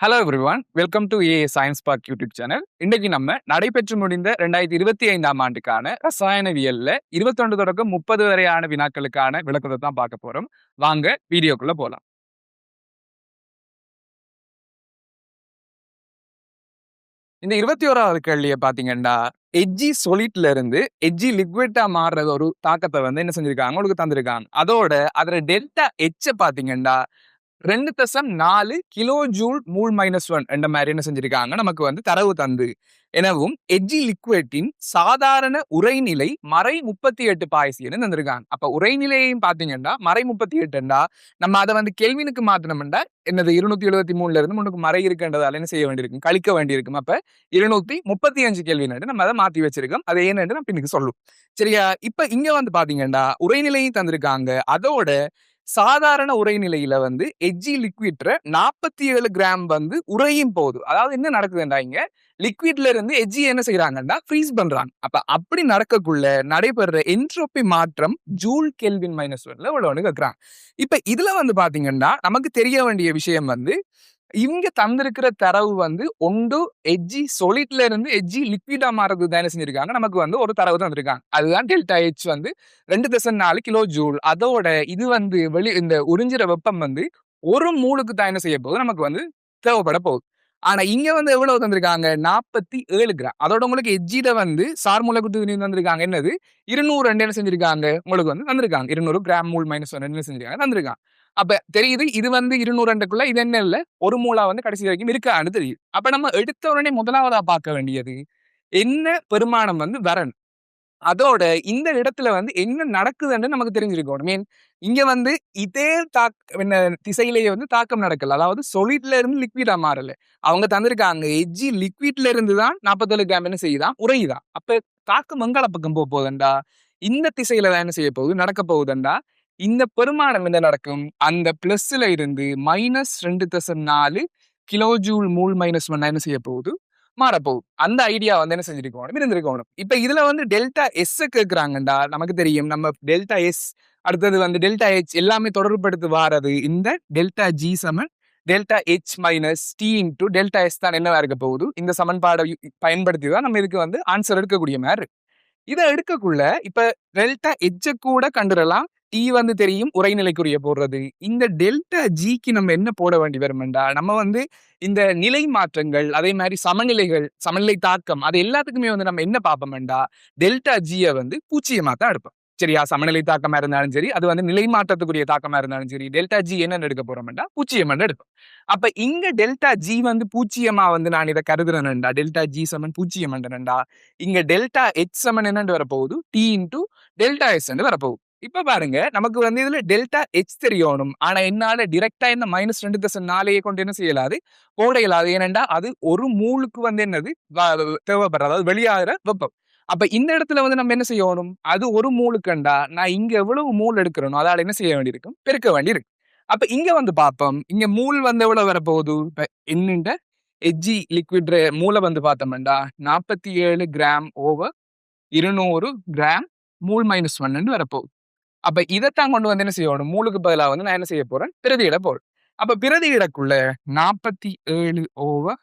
Hello everyone welcome to A science park YouTube channel. இன்னைக்கு நம்ம நடைபெற்று முடிந்த 2025ஆம் ஆண்டுக்கான ரசாயனவியல்ல 21 தொடக்கம் 30 வரையான வினாக்களுக்கான விளக்கத்தை தான் பார்க்க போறோம். வாங்க வீடியோக்குள்ள போலாம். இந்த 21வது கேள்விய பார்த்தீங்கன்னா, எட்ஜி சொலிட்ல இருந்து எட்ஜி லிக்விட்டா மாறுற ஒரு தாக்கத்த வந்து என்ன செஞ்சிருக்காங்க, உங்களுக்கு தந்திருக்காங்க. அதோட அதுல டெல்டா எச் பார்த்தீங்கன்னா 2.4 கிலோ ஜூல் மூல் -1 என்ற மாதிரி என்ன செஞ்சிருக்காங்க நமக்கு வந்து தரவு தந்து எனவும் எட்ஜி லிக்விட்டின் சாதாரண உறைநிலை மறை 38 பாய்சின்னு தந்திருக்காங்க. அப்ப உறைநிலையையும் பாத்தீங்கன்னா மறை 38 நம்ம அதை வந்து கெல்வினுக்கு மாத்தினோம்னா என்னது 273 இருந்து முன்னுக்கு மறை இருக்கின்றதால என்ன செய்ய வேண்டியிருக்கும், கழிக்க வேண்டியிருக்கும். அப்ப 235 கெல்வின் நம்ம அதை மாத்தி வச்சிருக்கோம். அதை ஏன்னு நான் பின்னுக்கு சொல்லும். சரியா? இப்ப இங்க வந்து பாத்தீங்கன்னா உறைநிலையும் தந்திருக்காங்க. அதோட சாதாரண உறைநிலையில வந்து எட்ஜி லிக்விட்ல 47 கிராம் வந்து உறையும் போது, அதாவது என்ன நடக்குதுண்டா, இங்க லிக்விட்ல இருந்து எட்ஜி என்ன செய்யறாங்கன்னா ஃப்ரீஸ் பண்றாங்க. அப்ப அப்படி நடக்கக்குள்ள நடைபெற என்ட்ரோபி மாற்றம் ஜூல் கெல்வின் -1ல இவ்வளவுன்னு கேக்குறாங்க. இப்ப இதுல வந்து பாத்தீங்கன்னா நமக்கு தெரிய வேண்டிய விஷயம் வந்து இங்க தந்திருக்கிற தரவு வந்து ஒன்று எட்ஜி சொலிட்ல இருந்து எட்ஜி லிக்விடா மாறது தான் செஞ்சிருக்காங்க. நமக்கு வந்து ஒரு தரவு தந்திருக்காங்க. அதுதான் டெல்டா எச் வந்து 2.4 கிலோ ஜூல். அதோட இது வந்து இந்த உறிஞ்சுற வெப்பம் வந்து ஒரு மூலுக்கு தான் என்ன செய்ய போகுது, நமக்கு வந்து தேவைப்பட போகுது. ஆனா இங்க வந்து எவ்வளவு தந்திருக்காங்க, 47 கிராம். அதோட உங்களுக்கு எட்ஜில வந்து சார்மூலக்கூற்று தந்திருக்காங்க என்னது 200 என்ன செஞ்சிருக்காங்க, உங்களுக்கு வந்து தந்திருக்காங்க 200 கிராம் மூல் -1 என்ன செஞ்சிருக்காங்க தந்திருக்காங்க. அப்ப தெரியுது இது வந்து 202க்குள்ள இது என்ன இல்ல ஒரு மூலா வந்து கடைசி வரைக்கும் இருக்கான்னு தெரியுது. அப்ப நம்ம எடுத்த உடனே முதலாவதா பார்க்க வேண்டியது என்ன பெருமானம் வந்து வரணும். அதோட இந்த இடத்துல வந்து என்ன நடக்குதுன்னு நமக்கு தெரிஞ்சிருக்கணும். மீன் இங்க வந்து இதே என்ன திசையிலேயே வந்து தாக்கம் நடக்கல. அதாவது சொலிட்ல இருந்து லிக்விடா மாறல. அவங்க தந்திருக்காங்க எட்ஜி லிக்விட்ல இருந்து தான் 47 கிராம் என்ன செய்யுதான் உறையுதான். அப்ப தாக்கம் எங்கால பக்கம் போகுதுண்டா, இந்த திசையில தான் என்ன செய்ய போகுது, நடக்க போகுதுண்டா. இந்த பெருமானம் என்ன நடக்கும், அந்த பிளஸ்ல இருந்து -2.4 கிலோ ஜூல் மூல் -1 என்ன செய்ய போகுது, மாறப்போகுது. அந்த ஐடியா வந்து என்ன செஞ்சிருக்கணும், இருந்திருக்கணும். இப்ப இதுல வந்து டெல்டா எஸ் கேக்குறாங்கடா, நமக்கு தெரியும் நம்ம டெல்டா எஸ் அடுத்தது வந்து டெல்டா எச் எல்லாமே தொடர்புபடுத்தி வாரது இந்த டெல்டா ஜி சமன் delta H minus T into delta S தான் என்னவா இருக்க போகுது. இந்த சமன்பாடை பயன்படுத்தி தான் நம்ம இதுக்கு வந்து ஆன்சர் எடுக்கக்கூடிய மாதிரி. இதை எடுக்கக்குள்ள இப்ப டெல்டா எச் கூட கண்டுடலாம். டி வந்து தெரியும் உறைநிலைக்குரிய போடுறது. இந்த டெல்டா ஜிக்கு நம்ம என்ன போட வேண்டி வரும்டா, நம்ம வந்து இந்த நிலை மாற்றங்கள் அதே மாதிரி சமநிலைகள் சமநிலை தாக்கம் அது எல்லாத்துக்குமே வந்து நம்ம என்ன பார்ப்போம்டா, டெல்டா ஜியை வந்து பூச்சியமா தான் எடுப்போம். சரியா? சமநிலை தாக்கமா இருந்தாலும் சரி, அது வந்து நிலை மாற்றத்துக்குரிய தாக்கமா இருந்தாலும் சரி, டெல்டா ஜி என்ன எடுக்க போறோம்டா, பூச்சியம் எடுப்போம். அப்ப இங்க டெல்டா ஜி வந்து பூச்சியமா வந்து நான் இதை கருதுறேன்டா, டெல்டா ஜி சமன் பூச்சியம் இங்க டெல்டா எச் சமன் என்னன்னு வரப்போகுது, டி இன்டூ டெல்டா எஸ் வரப்போகுது. இப்ப பாருங்க நமக்கு வந்து இதுல டெல்டா எச் தெரியணும். ஆனா என்னால டிரெக்டா இந்த -2.4 கொண்டு என்ன செய்யலாது, போட இயலாது. ஏனென்றா அது ஒரு மூலுக்கு வந்து என்னது தேவைப்படுற, அதாவது வெளியாகிற வெப்பம். அப்ப இந்த இடத்துல வந்து நம்ம என்ன செய்யணும், அது ஒரு மூலுக்குண்டா நான் இங்க எவ்வளவு மூல் எடுக்கிறனோ அதால என்ன செய்ய வேண்டியிருக்கும், பெருக்க வேண்டியிருக்கு. அப்ப இங்க வந்து பார்ப்போம், இங்க மூல் வந்து எவ்வளவு வரப்போகுது, இப்ப என்னண்ட எட்ஜி லிக்விட் மூளை வந்து பார்த்தோம்டா 47 கிராம் ஓவர் 200 கிராம் மூல் -1 வரப்போகுது. அப்ப இதைத்தான் கொண்டு வந்து என்ன செய்யணும், மூலுக்கு பதிலாக வந்து நான் என்ன செய்ய போறேன், பிரதியிட போறேன். அப்ப பிரதியிடக்குள்ள 47 ஓவர்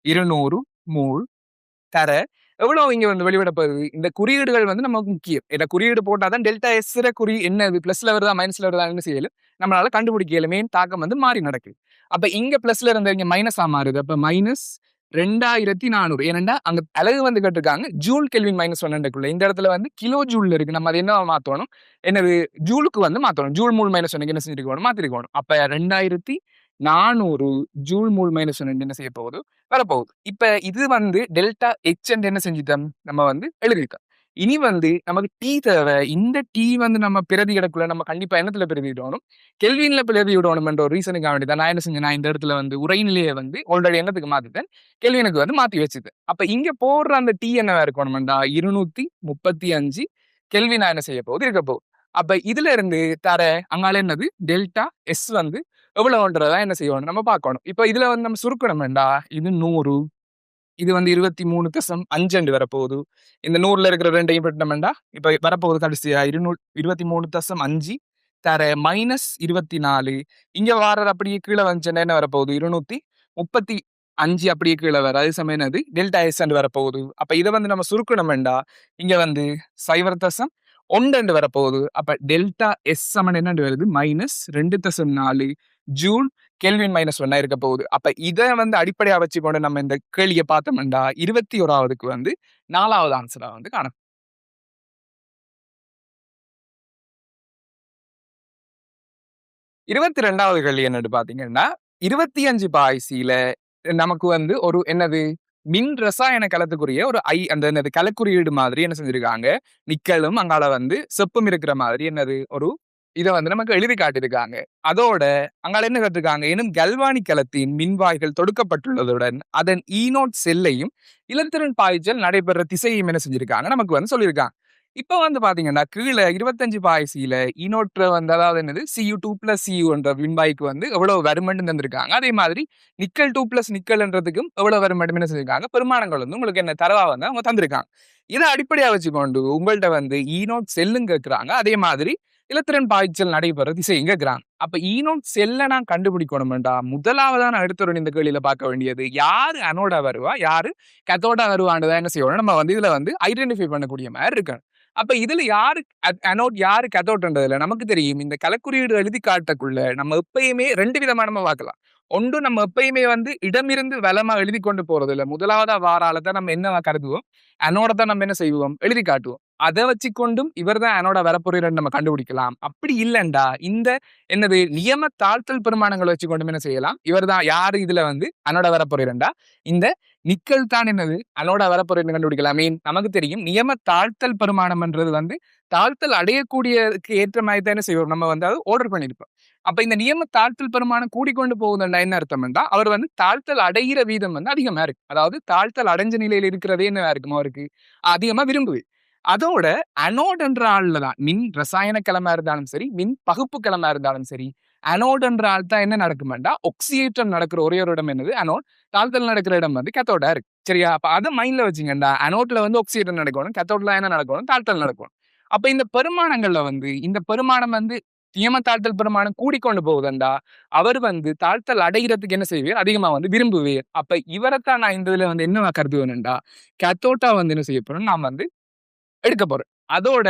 200 மூல் தர எவ்வளவு இங்க வந்து வெளிவிடப்படுது. இந்த குறியீடுகள் வந்து நமக்கு முக்கியம். இந்த குறியீடு போட்டாதான் டெல்டா எஸ் குறி என்ன பிளஸ்ல வருதா மைனஸ்ல வருதா என்ன செய்யலும் நம்மளால கண்டுபிடிக்க இயலும். மெயின் தாக்கம் வந்து மாறி நடக்குது. அப்ப இங்க பிளஸ்ல இருந்த இங்க மைனஸா மாறுது. அப்ப -2400. ஏனெண்டா அங்க அலகு வந்து கேட்டிருக்காங்க ஜூல் கெல்வின் -1 இந்த இடத்துல வந்து கிலோ ஜூல் இருக்கு. நம்ம அதை என்ன மாத்தணும், என்னது ஜூலுக்கு வந்து மாத்தணும். ஜூல் மூல் -1 என்ன செஞ்சிருக்கணும், மாத்திருக்கணும். அப்ப 2400 ஜூல் மூல் -1 என்ன செய்ய போகுது, வரப்போகுது. இப்ப இது வந்து டெல்டா எச் என்ன செஞ்சுட்டோம், நம்ம வந்து எழுதிட்டோம். இனி வந்து நமக்கு டி தேவை. இந்த டி வந்து நம்ம பிரதி இடக்குள்ள நம்ம கண்டிப்பா என்னத்துல பிரதிவிடணும், கெல்வின்ல பிரதிவிடணும் என்ற ஒரு ரீசனுக்காக வேண்டியதான் நான் என்ன செஞ்சேன், நான் இந்த இடத்துல வந்து உரைநிலையை வந்து ஆல்ரெடி என்னத்துக்கு மாத்திட்டேன், கெல்வினுக்கு வந்து மாத்தி வச்சுட்டேன். அப்ப இங்க போடுற அந்த டி என்னவா இருக்கணும்டா 235 கெல்வினா என்ன செய்ய போகுது, இருக்க போகுது. அப்ப இதுல இருந்து தர அங்கால என்னது டெல்டா எஸ் வந்து எவ்வளவுன்றதா என்ன செய்யணும் நம்ம பார்க்கணும். இப்ப இதுல வந்து நம்ம சுருக்கணும்டா, இது 100, இது வந்து 23.5 வரப்போகுது. இந்த 100ல இருக்கிற ரெண்டையும் பெட்டோம்டா இப்ப வரப்போகுது கடைசியா 23.5 தர -24. இங்க வாரது அப்படியே கீழே வந்துச்சுன்னா என்ன வரப்போகுது, 35 அப்படியே கீழே வர அதே சமயம் என்னது டெல்டா எஸ் வரப்போகுது. அப்ப இதை வந்து நம்ம சுருக்கணும்டா இங்க வந்து 0.1 வரப்போகுது. அப்ப டெல்டா எஸ் சமன் என்னண்டு வருது -2.4 ஜூல் கெல்வின் -1 இருக்க போகுது. அப்ப இதை வந்து அடிப்படையா வச்சுக்கொண்டு நம்ம இந்த கேள்வியை பார்த்தோம்டா 21க்கு வந்து 4வது ஆன்சரா வந்து காணும். 22வது கேள்வி என்னன்னு பாத்தீங்கன்னா 25 பாய்சியில நமக்கு வந்து ஒரு என்னது மின் ரசாயன கலத்துக்குரிய ஒரு அந்த என்னது கலக்குறியீடு மாதிரி என்ன செஞ்சிருக்காங்க, நிக்கலும் அங்கால வந்து செப்பும் இருக்கிற மாதிரி என்னது ஒரு இதை வந்து நமக்கு எழுதி காட்டியிருக்காங்க. அதோட அங்கால என்ன கட்டிருக்காங்க, எனும் கல்வானிக் கலத்தின் மின்வாய்கள் தொடுக்கப்பட்டுள்ளதுடன் அதன் ஈனோட் செல்லையும் இலத்திரன் பாய்ச்சல் நடைபெற திசையும் என்ன செஞ்சிருக்காங்க நமக்கு வந்து சொல்லியிருக்காங்க. இப்ப வந்து பாத்தீங்கன்னா கீழே 25 பாய்சியில ஈனோட்ற வந்து அதாவது என்னது Cu2+Cu என்ற மின்வாய்க்கு வந்து எவ்வளவு வருமென்னு தந்திருக்காங்க. அதே மாதிரி நிக்கல் 2+ நிக்கல்ன்றதுக்கும் எவ்வளவு வருமென்னு என்ன செஞ்சிருக்காங்க, பெருமானங்கள் வந்து உங்களுக்கு என்ன தரவா வந்து அவங்க தந்திருக்காங்க. இதை அடிப்படையா வச்சுக்கொண்டு உங்கள்ட்ட வந்து ஈனோட் செல்லும் கேட்கிறாங்க. அதே மாதிரி இலத்திரன் பாய்ச்சல் நடைபெற திசையும் கேட்கிறாங்க. அப்ப ஈனோட் செல்ல நான் கண்டுபிடிக்கணும்டா முதலாவதா நான் எடுத்துறேன் இந்த கேள்வியில பார்க்க வேண்டியது யாரு அனோடா வருவா யாரு கத்தோடா வருவான்றதா என்ன செய்யணும் நம்ம வந்து இதுல வந்து ஐடென்டிஃபை பண்ணக்கூடிய மாதிரி இருக்கணும். அப்ப இதுல யாரு அனோட் யாரு கத்தோட்ன்றதுல நமக்கு தெரியும். இந்த கலக்குறியீடு எழுதி காட்டக்குள்ள நம்ம எப்பயுமே 2 விதமா நம்ம பார்க்கலாம். ஒன்று நம்ம எப்பயுமே வந்து இடமிருந்து வலமா எழுதி கொண்டு போறது இல்ல. முதலாவதா வாரால தான் நம்ம என்ன கருதுவோம், அனோட தான் நம்ம என்ன செய்வோம் எழுதி காட்டுவோம். அதை வச்சுக்கொண்டும் இவர் தான் அனோட வரப்போறீர் நம்ம கண்டுபிடிக்கலாம். அப்படி இல்லைண்டா இந்த என்னது நியம தாழ்த்தல் பெருமானங்களை வச்சுக்கொண்டும் என்ன செய்யலாம், இவர் தான் யாரு இதுல வந்து அனோட வரப்போறீர்டா இந்த நிக்கல் தான் என்னது அனோட வரப்போறீர்னு கண்டுபிடிக்கலாம். மீன் நமக்கு தெரியும் நியம தாழ்த்தல் பெருமானம்ன்றது வந்து தாழ்த்தல் அடையக்கூடியதுக்கு ஏற்ற மாதிரி தான் என்ன செய்வோம் நம்ம வந்து அதை ஆர்டர் பண்ணியிருப்போம். அப்ப இந்த நியம தாழ்த்தல் பெருமானம் கூடிக்கொண்டு போகுதுன்னா என்ன அர்த்தம்டா அவர் வந்து தாழ்த்தல் அடைகிற வீதம் வந்து அதிகமா இருக்கு. அதாவது தாழ்த்தல் அடைஞ்ச நிலையில் இருக்கிறதே என்ன இருக்குமோ இருக்கு அதிகமா விரும்புது. அதோட அனோட் என்ற ஆள்ல தான் மின் ரசாயன கிழமை இருந்தாலும் சரி, மின் பகுப்பு கிழமை இருந்தாலும் சரி, அனோட் என்ற ஆள் தான் என்ன நடக்குமெண்டா ஒக்சியேற்றம் நடக்கிற ஒரே ஒரு இடம் என்னது அனோட், தாழ்த்தல் நடக்கிற இடம் வந்து கத்தோடா இருக்கு. சரியா? அப்ப அதை மைண்ட்ல வச்சுங்கண்டா அனோட்ல வந்து ஒக்சியேற்றம் நடக்கணும், கத்தோட்ல என்ன நடக்கணும் தாழ்த்தல் நடக்கணும். அப்ப இந்த பெருமானங்கள்ல வந்து இந்த பெருமானம் வந்து நியம தாழ்த்தல் பெருமானம் கூடிக்கொண்டு போகுதுண்டா அவர் வந்து தாழ்த்தல் அடைகிறதுக்கு என்ன செய்வார் அதிகமா வந்து விரும்புவேர். அப்ப இவரைத்தான் நான் இந்த இதுல வந்து என்ன கருதுவேன்டா கத்தோட்டா வந்து என்ன செய்ய போறோம் நான் வந்து எடுக்க போறேன். அதோட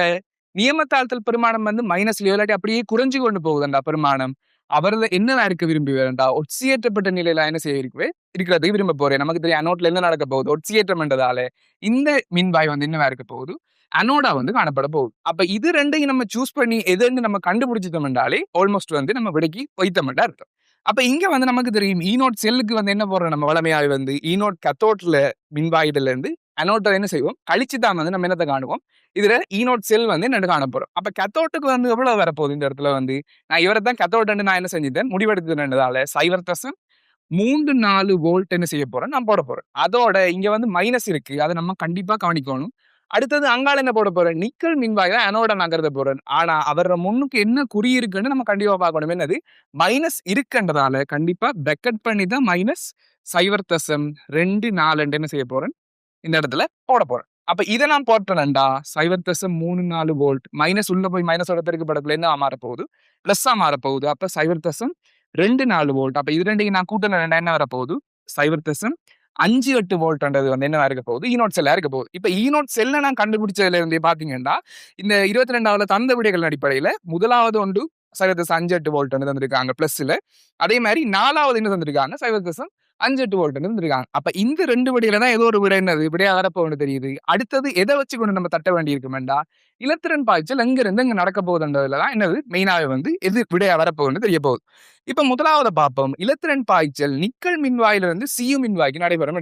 நியமத்தாழ்த்தல் பெருமானம் வந்து மைனஸ்லயோ இல்லாட்டி அப்படியே குறைஞ்சு கொண்டு போகுதுண்டா பெருமானம் அவர்ல என்ன இருக்க விரும்பி வேண்டா ஒட்சியேற்றப்பட்ட நிலையில என்ன செய்ய இருக்கிறதுக்கு விரும்ப போறேன். நமக்கு தெரியும் அனோட்ல என்ன நடக்க போகுது ஒட்சியேற்றம் என்றதால இந்த மின்வாய் வந்து என்னவா இருக்க போகுது அனோடா வந்து காணப்பட போகுது. அப்ப இது ரெண்டையும் நம்ம சூஸ் பண்ணி எதுன்னு நம்ம கண்டுபிடிச்சிட்டோம்னாலே ஆல்மோஸ்ட் வந்து நம்ம விடைக்கு வைத்தமெண்டா அர்த்தம். அப்ப இங்க வந்து நமக்கு தெரியும் ஈனோட் செல்லுக்கு வந்து என்ன போறோம் நம்ம வளமையாக வந்து ஈனோட் கத்தோட்ல மின்வாயிடல இருந்து அனோட்டை என்ன செய்வோம் கழிச்சு தான் வந்து நம்ம என்னத்தை காணுவோம் இதுல ஈனோட் செல் வந்து என்ன காண போறோம். அப்ப கத்தோட்டுக்கு வந்து எவ்வளவு வரப்போகுது இந்த இடத்துல வந்து நான் இவரை தான் கத்தோட்டன்னு நான் என்ன செஞ்சுட்டேன் முடிவெடுத்துதால 0.34 வோல்ட் என்ன செய்ய போறேன் நான் போட போறேன். அதோட இங்க வந்து மைனஸ் இருக்கு அதை நம்ம கண்டிப்பா கவனிக்கணும். அடுத்தது அங்கால என்ன போட போறேன் நிக்கல் மின்வாய் தான் அனோட நகர்த்த போறேன். ஆனா அவர முன்னுக்கு என்ன குறி இருக்குன்னு நம்ம கண்டிப்பா பார்க்கணும். என்னது மைனஸ் இருக்குன்றதால கண்டிப்பா பெக்கெட் பண்ணி தான் -0.24 என்ன செய்ய போறேன் இந்த இடத்துல போட போறேன். அப்ப இதை நான் போட்டேன்டா 0.34 வோல்ட் மைனஸ் உள்ள போய் மைனஸோட பெருக்கப்படக்குள்ள என்ன மாறப்போகுது பிளஸ்ஸா மாறப்போகுது. அப்ப 0.24 வோல்ட். அப்ப இது ரெண்டையும் நான் கூட்டல என்ன வரப்போகுது 0.58 வோல்ட்ன்றது வந்து என்ன இருக்க போகுது ஈனோட் செல்லா இருக்க போகுது. இப்ப ஈனோட் செல்ல நான் கண்டுபிடிச்சதுல இருந்து பாத்தீங்கன்னா இந்த 22வது தந்த விடைகள் அடிப்படையில முதலாவது ஒன்று 0.58 வோல்ட் தந்திருக்காங்க பிளஸ்ல. அதே மாதிரி 4வது என்ன தந்திருக்காங்க 0.58 வோல்ட் இருந்திருக்காங்க. அப்ப இந்த 2 விடையில தான் ஏதோ ஒரு விடை என்னது விடையா வரப்போன்னு தெரியுது. அடுத்தது எதை வச்சு கொண்டு நம்ம தட்ட வேண்டி இருக்குமெண்டா இலத்திரன் பாய்ச்சல் எங்க இருந்து இங்க நடக்க போகுதுன்றதுலதான் என்னது மெயினாவே வந்து எது விடையா வரப்போகுதுன்னு தெரிய போகுது. இப்ப முதலாவது பார்ப்போம் இலத்திரன் பாய்ச்சல் நிக்கல் மின்வாயில இருந்து சியு மின்வாய்க்கு நடைபெறும்.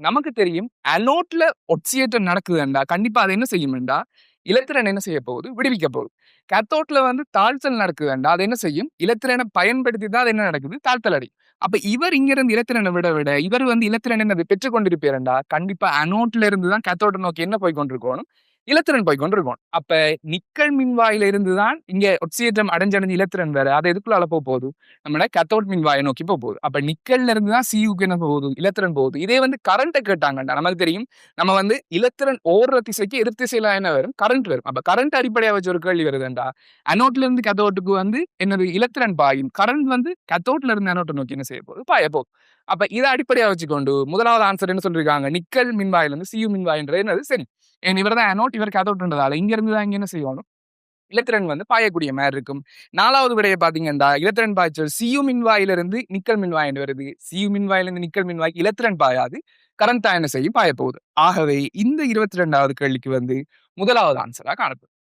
நமக்கு தெரியும் அனோட்ல ஒட்சியேற்றம் நடக்குதுண்டா கண்டிப்பா அதை என்ன செய்யும்டா இலத்திரன் என்ன செய்ய போகுது விடுவிக்க போகுது. கத்தோட்ல வந்து தாழ்த்தல் நடக்குதுண்டா அது என்ன செய்யும் இலத்திரனை பயன்படுத்தி தான் அது என்ன நடக்குது தாழ்த்தல் அடி. அப்ப இவர் இங்க இருந்து இலத்திரனை விட இவர் வந்து இலத்திரன் என்னது பெற்றுக்கொண்டிருப்பாருண்டா கண்டிப்பா அனோட்ல இருந்து தான் கத்தோட்ட நோக்கி என்ன போய் கொண்டிருக்கணும் இலத்திரன் போய் கொண்டிருக்கும். அப்ப நிக்கல் மின்வாயில இருந்து தான் இங்க ஒட்சியேற்றம் அடைஞ்சடைஞ்சு இலத்திரன் வேற. அது எதுக்குள்ள போகுது? நம்மளோட கேத்தோட் மின்வாயை நோக்கி போகுது. அப்ப நிக்கல்ல இருந்து தான் சியுக்கு என்ன போகுது? இலத்திரன் போகுது. இதே வந்து கரண்ட்ட கேட்டாங்கண்டா நமக்கு தெரியும். நம்ம வந்து இலத்திரன் ஓடுற திசைக்கு எதிர் திசையில என்ன வரும்? கரண்ட் வரும். அப்ப கரண்ட் அடிப்படையா வச்சு ஒரு கேள்வி வருதுண்டா, அனோட்ல இருந்து கேத்தோட்டுக்கு வந்து என்னது? இலத்திரன் பாயும். கரண்ட் வந்து கேத்தோட்ல இருந்து அனோட்டை நோக்கி என்ன செய்ய போகுது? பாய போகுது. அப்ப இதை அடிப்படையா வச்சுக்கொண்டு முதலாவது ஆன்சர் என்ன சொல்லிருக்காங்க? நிக்கல் மின்வாயில இருந்து சியு மின்வாயின்றது என்னது? சரி. இவர் தான் அனோட், இவர் கேத்தோட்ன்றதால இங்க இருந்து தான் இங்க என்ன செய்யணும்? இலத்திரன் வந்து பாயக்கூடிய மாதிரி இருக்கும். 4வது விடையை பாத்தீங்கன்னா, இலத்திரன் பாய்ச்சல் சியு மின்வாயிலிருந்து நிக்கல் மின்வாய் என்று வருது. சியு மின்வாயிலிருந்து நிக்கல் மின்வாய் இலத்திரன் பாயாது. கரண்ட் தான் என்ன செய்யும்? பாய போகுது. ஆகவே இந்த 22வது கேள்விக்கு வந்து முதலாவது ஆன்சரா காணப்படும்.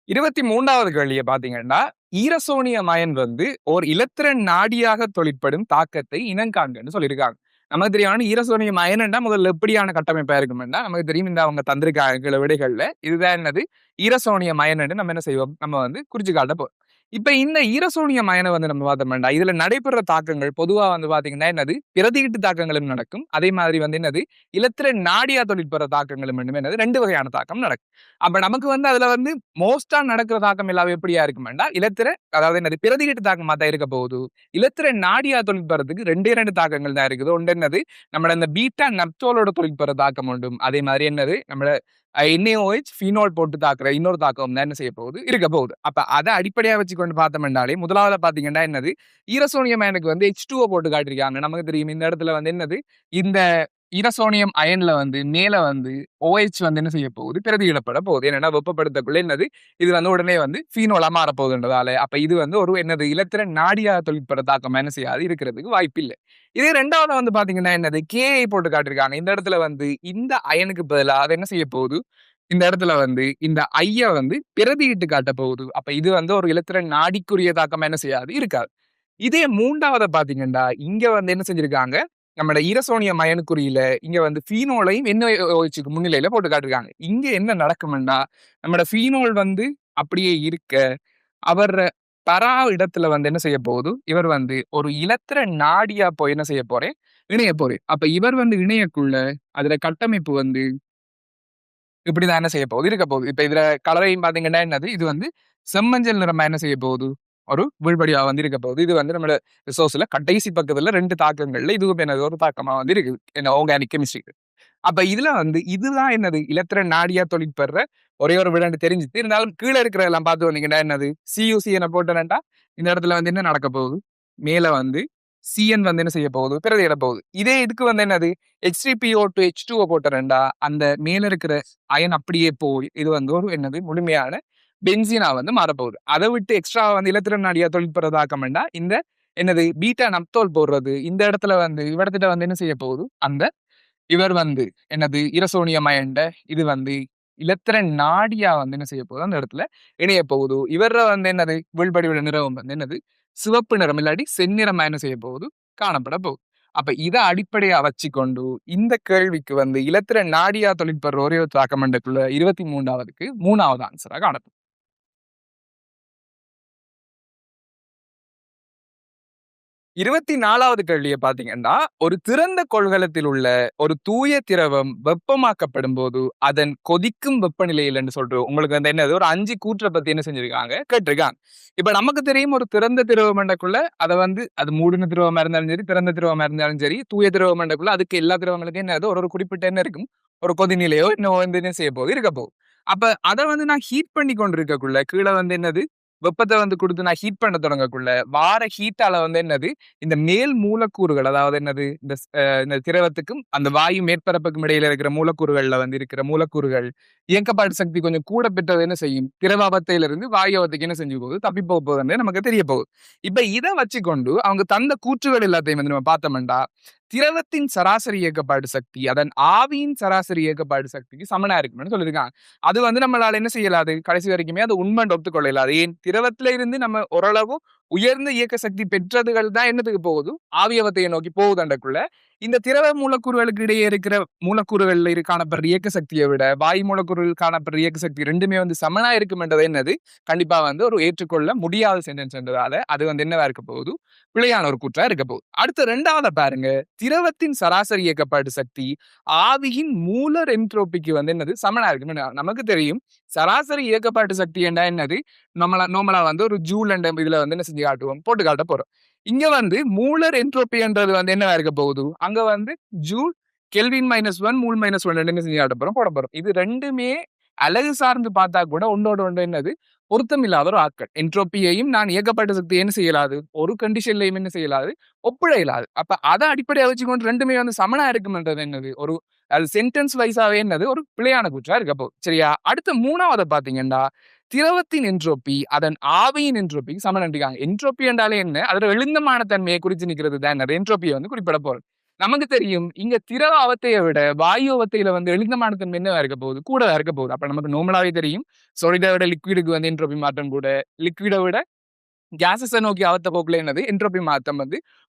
23வது கேள்வியை பாத்தீங்கன்னா, ஈரசோனியம் அயன் வந்து ஓர் இலத்திரன் நாடியாக தொழிற்படும் தாக்கத்தை இனங்காண்கன்னு சொல்லியிருக்காங்க. நமக்கு தெரியும் ஈரசோனியம் அயன்டா முதல்ல எப்படியான கட்டமைப்பா இருக்கும்னா, நமக்கு தெரியும் இந்த அவங்க தந்திருக்காங்க விடைகள்ல இதுதான் என்னது? ஈரசோனியம் அயன் நம்ம என்ன செய்வோம்? நம்ம வந்து குறிச்சு காட்ட போறோம். இப்ப இந்த ஈரசோனியம் அயனை வந்து நம்ம பார்த்தோம்னா, இதுல நடைபெற தாக்கங்கள் பொதுவா வந்து பாத்தீங்கன்னா என்னது? பிரதியீட்டு தாக்கங்களும் நடக்கும். அதே மாதிரி வந்து என்னது? இலத்திரன் நாடியா தொழிற்பெற தாக்கங்களும் என்னது? 2 வகையான தாக்கம் நடக்கும். அப்ப நமக்கு வந்து அதுல வந்து மோஸ்டா நடக்கிற தாக்கம் எல்லாம் எப்படியா இருக்குமெண்டா, அதாவது என்னது? பிரதியீட்டு தாக்கமா தான் இருக்க போகுது. இலத்திரன் நாடியா தொழிற்பெறதுக்கு 2 தாக்கங்கள் தான் இருக்குது. ஒன்று என்னது? நம்மளோட இந்த பீட்டா நப்தோலோட தொழிற்பெற தாக்கம் உண்டும். அதே மாதிரி என்னது? நம்மளோட NaOH ஃபீனால் போட்டு தாக்குற இன்னொரு தாக்கம் தான் என்ன செய்ய போகுது? இருக்க போகுது. அப்ப அதை அடிப்படையா வச்சுக்கொண்டு பார்த்தோம்னாலே முதலாவது பாத்தீங்கன்னா என்னது? ஈரசோனியம் அயனுக்கு வந்து H2O போட்டு காட்டியிருக்காங்க. நமக்கு தெரியும் இந்த இடத்துல வந்து என்னது? இந்த ஈரசோனியம் அயன்ல வந்து மேல வந்து OH வந்து என்ன செய்ய போகுது? பிரதியிடப்பட போகுது. ஏன்னா வெப்பப்படுத்தக்குள்ள என்னது? இது வந்து உடனே வந்து ஃபீனோலா மாற போகுதுன்றதால. அப்ப இது வந்து ஒரு என்னது? இலத்திரன் நாடியா தொழிற்பெற தாக்கம் என்ன செய்யாது? இருக்கிறதுக்கு வாய்ப்பு இல்லை. இதே 2வது வந்து பாத்தீங்கன்னா என்னது? KI போட்டு காட்டியிருக்காங்க. இந்த இடத்துல வந்து இந்த அயனுக்கு பதிலா அது என்ன செய்ய போகுது? இந்த இடத்துல வந்து இந்த ஐய வந்து பிரதியிட்டு காட்ட போகுது. அப்ப இது வந்து ஒரு இலத்திரன் நாடிக்குரிய தாக்கம் என்ன செய்யாது? இருக்காது. இதே 3வது பாத்தீங்கன்னா, இங்க வந்து என்ன செஞ்சிருக்காங்க? நம்மட ஈரசோனியம் அயனுக்குறியில இங்க வந்து ஃபீனோலையும் NaOHக்கு முன்னிலையில போட்டு காட்டியிருக்காங்க. இங்க என்ன நடக்கும்னா, நம்மட ஃபீனோல் வந்து அப்படியே இருக்க, அவர் தரா இடத்துல வந்து என்ன செய்ய போகுது? இவர் வந்து ஒரு இலத்திரன் நாடியா போய் என்ன செய்ய போறேன்? இணைய போறேன். அப்ப இவர் வந்து இணையக்குள்ள அதுல கட்டமைப்பு வந்து இப்படிதான் என்ன செய்ய போகுது? இருக்க போகுது. இப்ப இதுல கலரையும் பாத்தீங்கன்னா என்னது? இது வந்து செம்மஞ்சள் நிறமா என்ன செய்ய போகுது? ஒரு வீழ்படியா வந்து இருக்க போகுது. இது வந்து நம்மளோட ரிசோர்ஸ்ல கடைசி பக்கத்துல 2 தாக்கங்கள்ல இதுவும் என்னது? ஒரு தாக்கமா வந்து இருக்குது. என்ன ஆர்கானிக் கெமிஸ்ட்ரிக்கு. அப்ப இதுல வந்து இதுதான் என்னது? இலத்திரன் நாடியா தொழிற்பெற ஒரே ஒரு விடன்னு தெரிஞ்சுது. இருந்தாலும் கீழ இருக்கிறதெல்லாம் பார்த்து வந்தீங்கன்னா என்னது? CuC என போட்டேன்டா இந்த இடத்துல வந்து என்ன நடக்க போகுது? மேல வந்து CN வந்து என்ன செய்ய போகுது? பிரதியிட போகுது. இதே இதுக்கு வந்து என்னது? H3PO2 H2O போட்டேன்டா அந்த மேல இருக்கிற அயன் அப்படியே போய் இது வந்து ஒரு என்னது? முழுமையான பென்சீனா வந்து மாறப்போகுது. அதை விட்டு எக்ஸ்ட்ரா வந்து இலத்திரன் நாடியா தொழிற்பெறதாக்கம்னா இந்த என்னது? பீட்டா நப்தோல் போடுறது இந்த இடத்துல வந்து இவடத்திட்ட வந்து என்ன செய்ய போகுது? அந்த இவர் வந்து என்னது? ஈரசோனியம் அயன்ட இது வந்து இலத்திரன் நாடியா வந்து என்ன செய்ய போகுது? அந்த இடத்துல இணைய போகுது. இவர வந்து என்னது? வீழ்படிவுள்ள நிறம் வந்து என்னது? சிவப்பு நிறம் இல்லாட்டி செந்நிறமா என்ன செய்ய போகுது? காணப்பட போகுது. அப்ப இதை அடிப்படையா வச்சுக்கொண்டு இந்த கேள்விக்கு வந்து இலத்திரன் நாடியா தொழிற்பெற ஒரே ஒரு தாக்கமண்டக்குள்ள 23வதுக்கு 3வது ஆன்சரா காணப்படும். 24வது கேள்வியை பாத்தீங்கன்னா, ஒரு திறந்த கொள்கலத்தில் உள்ள ஒரு தூய திரவம் வெப்பமாக்கப்படும் போது அதன் கொதிக்கும் வெப்பநிலையில் என்று சொல்றோம். உங்களுக்கு வந்து என்னது? ஒரு 5 கூற்றை பத்தி என்ன செஞ்சிருக்காங்க? கேட்டிருக்காங்க. இப்ப நமக்கு தெரியும் ஒரு திறந்த திரவம் மண்டக்குள்ள அதை வந்து அது மூடின திரவமா இருந்தாலும் சரி, திறந்த திரவமா இருந்தாலும் சரி, தூய திரவ மண்டக்குள்ள அதுக்கு எல்லா திரவங்களுக்கும் என்னது? ஒரு குறிப்பிட்ட என்ன இருக்கும்? ஒரு கொதிநிலையோ இன்னும் வந்து என்ன செய்ய போகுது? இருக்க போகுது. அப்ப அதை வந்து நான் ஹீட் பண்ணி கொண்டு இருக்கக்குள்ள கீழே வந்து என்னது? வெப்பத்தை வந்து கொடுத்து நான் ஹீட் பண்ண தொடங்கக்குள்ள வார ஹீட்டால வந்து என்னது? இந்த மேல் மூலக்கூறுகள் அதாவது என்னது? இந்த திரவத்துக்கும் அந்த வாயு மேற்பரப்புக்கும் இடையில இருக்கிற மூலக்கூறுகள்ல வந்து இருக்கிற மூலக்கூறுகள் இயக்கப்பாட்டு சக்தி கொஞ்சம் கூட பெற்றது என்ன செய்யும்? திரவ அவத்தையிலிருந்து வாயு அவத்தைக்கு என்ன செஞ்சு போகுது? தப்பி போகுது நமக்கு தெரிய போகுது. இப்ப இதை வச்சுக்கொண்டு அவங்க தந்த கூற்றுகள் எல்லாத்தையும் வந்து நம்ம பார்த்தோம்டா, திரவத்தின் சராசரி இயக்கப்பாடு சக்தி அதன் ஆவியின் சராசரி இயக்கப்பாடு சக்திக்கு சமனா இருக்கும்னு சொல்லியிருக்காங்க. அது வந்து நம்மளால என்ன செய்யலாது? கடைசி வரைக்குமே அது உண்மைன்னு ஒத்துக்கொள்ள இயலாது. ஏன்? திரவத்துல இருந்து நம்ம ஓரளவு உயர்ந்த இயக்க சக்தி பெற்றதுகள் தான் என்னத்துக்கு போகுது? ஆவியவத்தையை நோக்கி போகுது அண்டக்குள்ள. இந்த திரவ மூலக்கூறுகளுக்கு இடையே இருக்கிற மூலக்கூறுகள்ல காணப்படுற இயக்க சக்தியை விட வாயு மூலக்கூறுகள் காணப்படுற இயக்க சக்தி 2மே சமனா இருக்கும்ன்றது என்னது? கண்டிப்பா ஒரு ஏற்றுக்கொள்ள முடியாத சென்டென்ஸ் என்றதால அது என்னவா இருக்க போகுது? பிழையான ஒரு கூற்றா இருக்க போகுது. அடுத்து 2வது பாருங்க. திரவத்தின் சராசரி இயக்கப்பாட்டு சக்தி ஆவியின் மூலர் என்ட்ரோபிக்கு என்னது? சமனா இருக்கு. நமக்கு தெரியும் சராசரி இயக்கப்பாட்டு சக்தி என்றா என்னது? நார்மலா ஒரு ஜூல் என்ற இதுல என்ன செஞ்சு காட்டுவோம்? போட்டு காட்ட போறோம். இங்க மூலர் என்ட்ரோபி என்றது என்னவா இருக்க போகுது? அங்க ஜூல் கெல்வின் -1 மூல் -1 என்ன செஞ்சு காட்ட போறோம்? போட போறோம். இது 2மே அலகு சார்ந்து பார்த்தா கூட ஒன்றோட ஒன்று என்னது? பொருத்தம் இல்லாத ஒரு ஆட்கள். என்ட்ரோபியையும் நான் இயக்கப்பட்ட சக்தி என்ன செய்யலாது? ஒரு கண்டிஷன்லயும் என்ன செய்யலாது? ஒப்பிட இயலாது. அப்ப அதை அடிப்படையா வச்சுக்கொண்டு 2மே சமனா இருக்கும்ன்றது என்னது? ஒரு அது சென்டென்ஸ் வைஸாவே என்னது? ஒரு பிழையான கூற்றா இருக்க போகுது. சரியா? அடுத்த 3வது பாத்தீங்கன்னா திரவத்தின் என்ட்ரோபி அதன் ஆவியின் என்ட்ரோபிக்கு சமனண்டிருக்காங்க. என்ட்ரோபி என்றாலே என்ன? அதோட எழுந்தமான தன்மையை குறித்து நிற்கிறது தான் என்னது? என்ட்ரோபியை குறிப்பிட போறோம். நமக்கு தெரியும் இங்க திரவ அவத்தையை விட வாயு அவத்தையில எழுந்தமான தன்மை என்னவா இருக்க போகுது? கூடவா இருக்க போகுது. அப்ப நமக்கு நார்மலாவே தெரியும் சாலிடை விட லிக்விடுக்கு என்ட்ரோபி மாற்றம் கூட, லிக்விடை விட கேஸஸை நோக்கி அவத்த போக்குல என்னது? என்ட்ரோபி மாற்றம்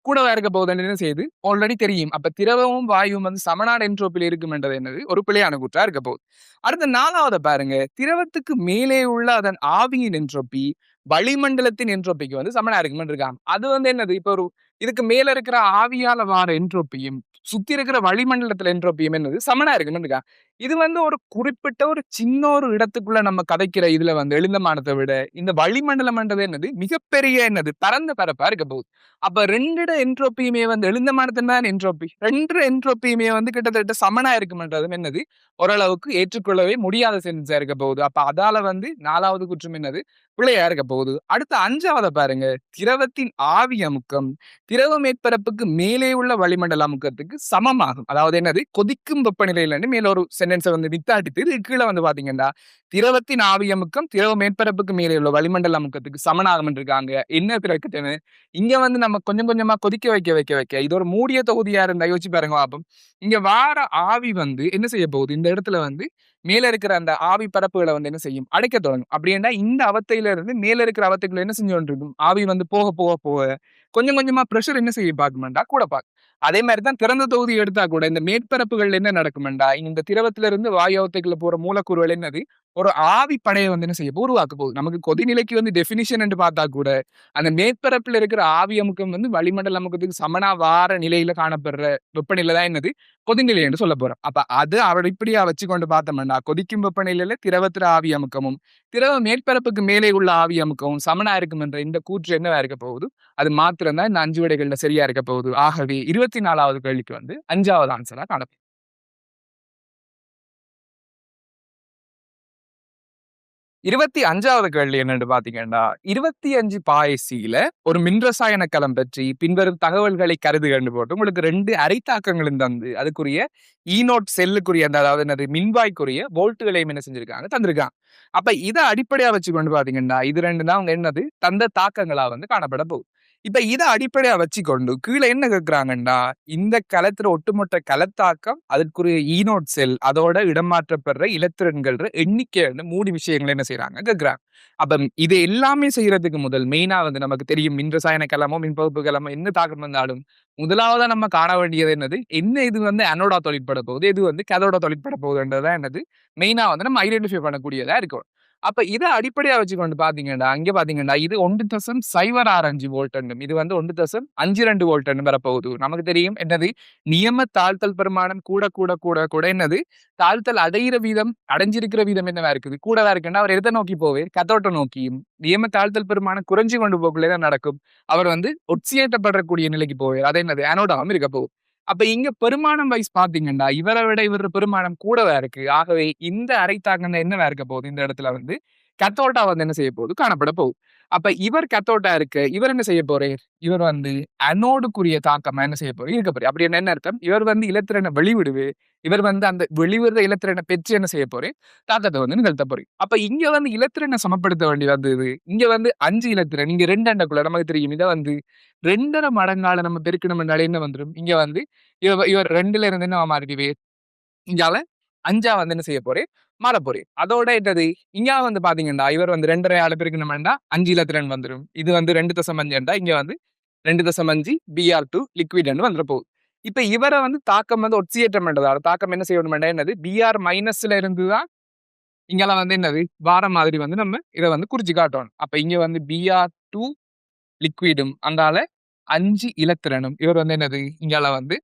கூடவா இருக்க போகுதுன்னு என்ன செய்யுது? ஆல்ரெடி தெரியும். அப்ப திரவமும் வாயுவும் சமனான என்ட்ரோபியில் இருக்கும்ன்றது என்னது? ஒரு பிழையான கூற்றா இருக்க போகுது. அடுத்த 4வது பாருங்க. திரவத்துக்கு மேலே உள்ள அதன் ஆவியின் என்ட்ரோபி வளிமண்டலத்தின் என்ட்ரோபிக்கு சமனா இருக்கும்னு இருக்காங்க. அது என்னது? இப்ப இதுக்கு மேல இருக்கிற ஆவியால வார என்ட்ரோபியும் சுத்தி இருக்கிற வளிமண்டலத்துல என்ட்ரோபியும் என்னது? சமனா இருக்கும்னு இருக்காங்க. இது ஒரு குறிப்பிட்ட ஒரு சின்ன ஒரு இடத்துக்குள்ள நம்ம கதைக்கிற இதுல எழுந்தமானத்தை விட இந்த வளிமண்டலம்ன்றது என்னது? மிகப்பெரிய என்னது? பரந்த பரப்பா இருக்க போகுது. அப்ப 2 என்ட்ரோபியுமே எழுந்தமானத்தின் தான் என்ட்ரோபி. 2 என்ட்ரோபியுமே கிட்டத்தட்ட சமனா இருக்கும்ன்றதும் என்னது? ஓரளவுக்கு ஏற்றுக்கொள்ளவே முடியாத சென்டென்ஸா இருக்க போகுது. அப்ப அதால 4வது குற்றம் என்னது? பிழையா இருக்க போகுது. அடுத்த 5வது பாருங்க. திரவத்தின் ஆவி அமுக்கம் திரவ மேற்பரப்புக்கு மேலே உள்ள வளிமண்டல அமுக்கத்துக்கு சமமாகும். அதாவது என்னது? கொதிக்கும் வெப்பநிலையில மேல ஒரு சென்டென்ஸை வித்தாட்டிட்டு இது கீழே பாத்தீங்கன்னா திரவத்தின் ஆவி அமுக்கம் திரவ மேற்பரப்புக்கு மேலே உள்ள வளிமண்டல அமுக்கத்துக்கு சமனாகும் இருக்காங்க. என்ன பிரச்சனை? இங்க நம்ம கொஞ்சம் கொஞ்சமா கொதிக்க வைக்க இது ஒரு மூடிய தொகுதியா இருந்தா யோசிச்சு பாருங்க பாப்போம். இங்க வார ஆவி என்ன செய்ய போகுது? இந்த இடத்துல மேல இருக்கிற அந்த ஆவி பரப்புகளை என்ன செய்யும்? அடைக்க தொடங்கும். அப்படின்னா இந்த அவத்தையில இருந்து மேல இருக்கிற அவத்தைக்குள்ள என்ன செஞ்சு கொண்டிருக்கும்? ஆவி போக போக போக கொஞ்சம் கொஞ்சமா பிரஷர் என்ன செய்ய பார்க்குமெண்டா கூட பார்க்கும். அதே மாதிரிதான் திறந்த தொகுதி எடுத்தா கூட இந்த மேற்பரப்புகள் என்ன நடக்குமெண்டா இந்த திரவத்தில இருந்து வாயு அவத்தைக்குள்ள போற மூலக்கூறுகள் என்னது? ஒரு ஆவி படையை என்ன செய்ய உருவாக்க போகுது. நமக்கு கொதிநிலைக்கு டெபினிஷன் என்று பார்த்தா கூட அந்த மேற்பரப்புல இருக்கிற ஆவி அமுக்கம் வளிமண்டல அமுக்கத்துக்கு சமனா வார நிலையில காணப்படுற வெப்பநிலை தான் என்னது? கொதிநிலை என்று சொல்ல போறோம். அப்ப அது அவள் இப்படியா வச்சுக்கொண்டு பார்த்தோம்னா கொதிக்கும் வெப்பநிலையில திரவத்தில ஆவி அமுக்கமும் திரவ மேற்பரப்புக்கு மேலே உள்ள ஆவி அமுக்கமும் சமனா இருக்கும் என்ற இந்த கூற்று என்னவா இருக்க போகுது? அது மாத்திரம் தான் இந்த 5 விடைகள்ல சரியா இருக்க போகுது. ஆகவே 24வது கேள்விக்கு 5வது ஆன்சரா காணப்படும். 25வது கேள்வி என்னன்னு பாத்தீங்கன்னா 25 பாய்சியில ஒரு மின்ரசாயன களம் பற்றி பின்வரும் தகவல்களை கருதுகன்னு போட்டு உங்களுக்கு 2 அரைத்தாக்கங்களும் தந்து அதுக்குரிய ஈனோட் செல்லுக்குரிய அதாவது என்னது மின்வாய்க்குரிய வோல்ட்டுகளையும் என்ன செஞ்சிருக்காங்க? தந்திருக்காங்க. அப்ப இதை அடிப்படையா வச்சு கொண்டு பாத்தீங்கன்னா இது 2 தான் அவங்க என்னது? தந்த தாக்கங்களா காணப்பட போகுது. இப்ப இதை அடிப்படையா வச்சுக்கொண்டு கீழே என்ன கேட்கிறாங்கன்னா இந்த களத்துல ஒட்டுமொத்த களத்தாக்கம் அதற்குரிய ஈனோட் செல் அதோட இடமாற்றப்படுற இலத்திரன்கள் எண்ணிக்கை 3 விஷயங்கள் என்ன செய்யறாங்க கேட்கிறாங்க. அப்ப இது எல்லாமே செய்யறதுக்கு முதல் மெயினா நமக்கு தெரியும் மின்ரசாயன களமோ மின்பகுப்பு களமோ என்ன தாக்கம் வந்தாலும் முதலாவதா நம்ம காண வேண்டியது என்னது? என்ன இது அனோடா தொழிற்பட போகுது எது கதோட தொழிற்பட போகுதுன்றதான் என்னது மெயினா நம்ம ஐடென்டிஃபை பண்ணக்கூடியதா இருக்கும். அப்ப இதை அடிப்படையா வச்சுக்கொண்டு பாத்தீங்கன்னா அங்க பாத்தீங்கன்னா இது 1.06 வோல்ட் இது 1.52 வோல்ட் வரப்போகுது. நமக்கு தெரியும் என்னது நியம தாழ்த்தல் பெருமானம் கூட கூட கூட கூட என்னது தாழ்த்தல் அடையிற வீதம் அடைஞ்சிருக்கிற வீதம் என்னவா இருக்குது? கூடவா இருக்குன்னா அவர் எதை நோக்கி போவே? கத்தோட்ட நோக்கியும் நியம தாழ்த்தல் பெருமானம் குறைஞ்சு கொண்டு போக்குள்ளதான் நடக்கும். அவர் ஒட்சியேற்றப்படக்கூடிய நிலைக்கு போவார். அது என்னது அனோடாவும் இருக்க போகும். அப்ப இங்க பெருமானம் வைஸ் பாத்தீங்கன்னா இவரை விட இவர் பெருமானம் கூடவா இருக்கு. ஆகவே இந்த அரைத்தாக்கம் என்னவா இருக்க போகுது? இந்த இடத்துல கத்தோட்டா என்ன செய்ய போகுது? காணப்பட போகுது. அப்ப இவர் கத்தோட்டா இருக்கு. இவர் என்ன செய்ய போறார்? இவர் அனோடுக்குரிய தாக்கமா என்ன செய்ய போறார்? இருக்க போறார். அப்படி என்ன அர்த்தம்? இவர் இலத்திரனை வெளிவிடுவு இவர் அந்த வெளிவிடுற இலத்திரனை பெற்று என்ன செய்ய போறேன்? தாக்கத்தை நிகழ்த்த போறேன். அப்ப இங்க இலத்திரனை சமப்படுத்த வேண்டி வந்தது. இங்க 5 இலத்திரன் இங்க 2 அண்டக்குள்ள நமக்கு தெரியும். இதை 2.5 மடங்கால நம்ம பெருக்கணும் என்றாலே என்ன வந்துடும்? இங்க இவர் 2ல இருந்து என்ன மாறிடுவே? இங்கால 5 வந்து என்ன செய்ய போறேன், மாற போறேன். அதோட என்னது, இங்க வந்து பாத்தீங்கன்னா, இவர் வந்து 2.5 பெருக்கணும்னா 5 இலத்திரன் வந்துரும். இது வந்து 2.5 இங்க வந்து 2.5 Br2 லிக்விட்னு வந்துற போகுது. இப்ப இவர வந்து தாக்கம் வந்து ஒட்சியேற்றம் பண்றதால தாக்கம் என்ன செய்யணும்னா என்னது, Br மைனஸ்ல இருந்து தான் இங்கெல்லாம் வந்து என்னது, வார மாதிரி வந்து நம்ம இத வந்து குறிச்சு காட்டணும். அப்ப இங்க வந்து Br2 லிக்விடும், அந்தால 5 இலத்திரனும். இவர் வந்து என்னது, இங்கால வந்து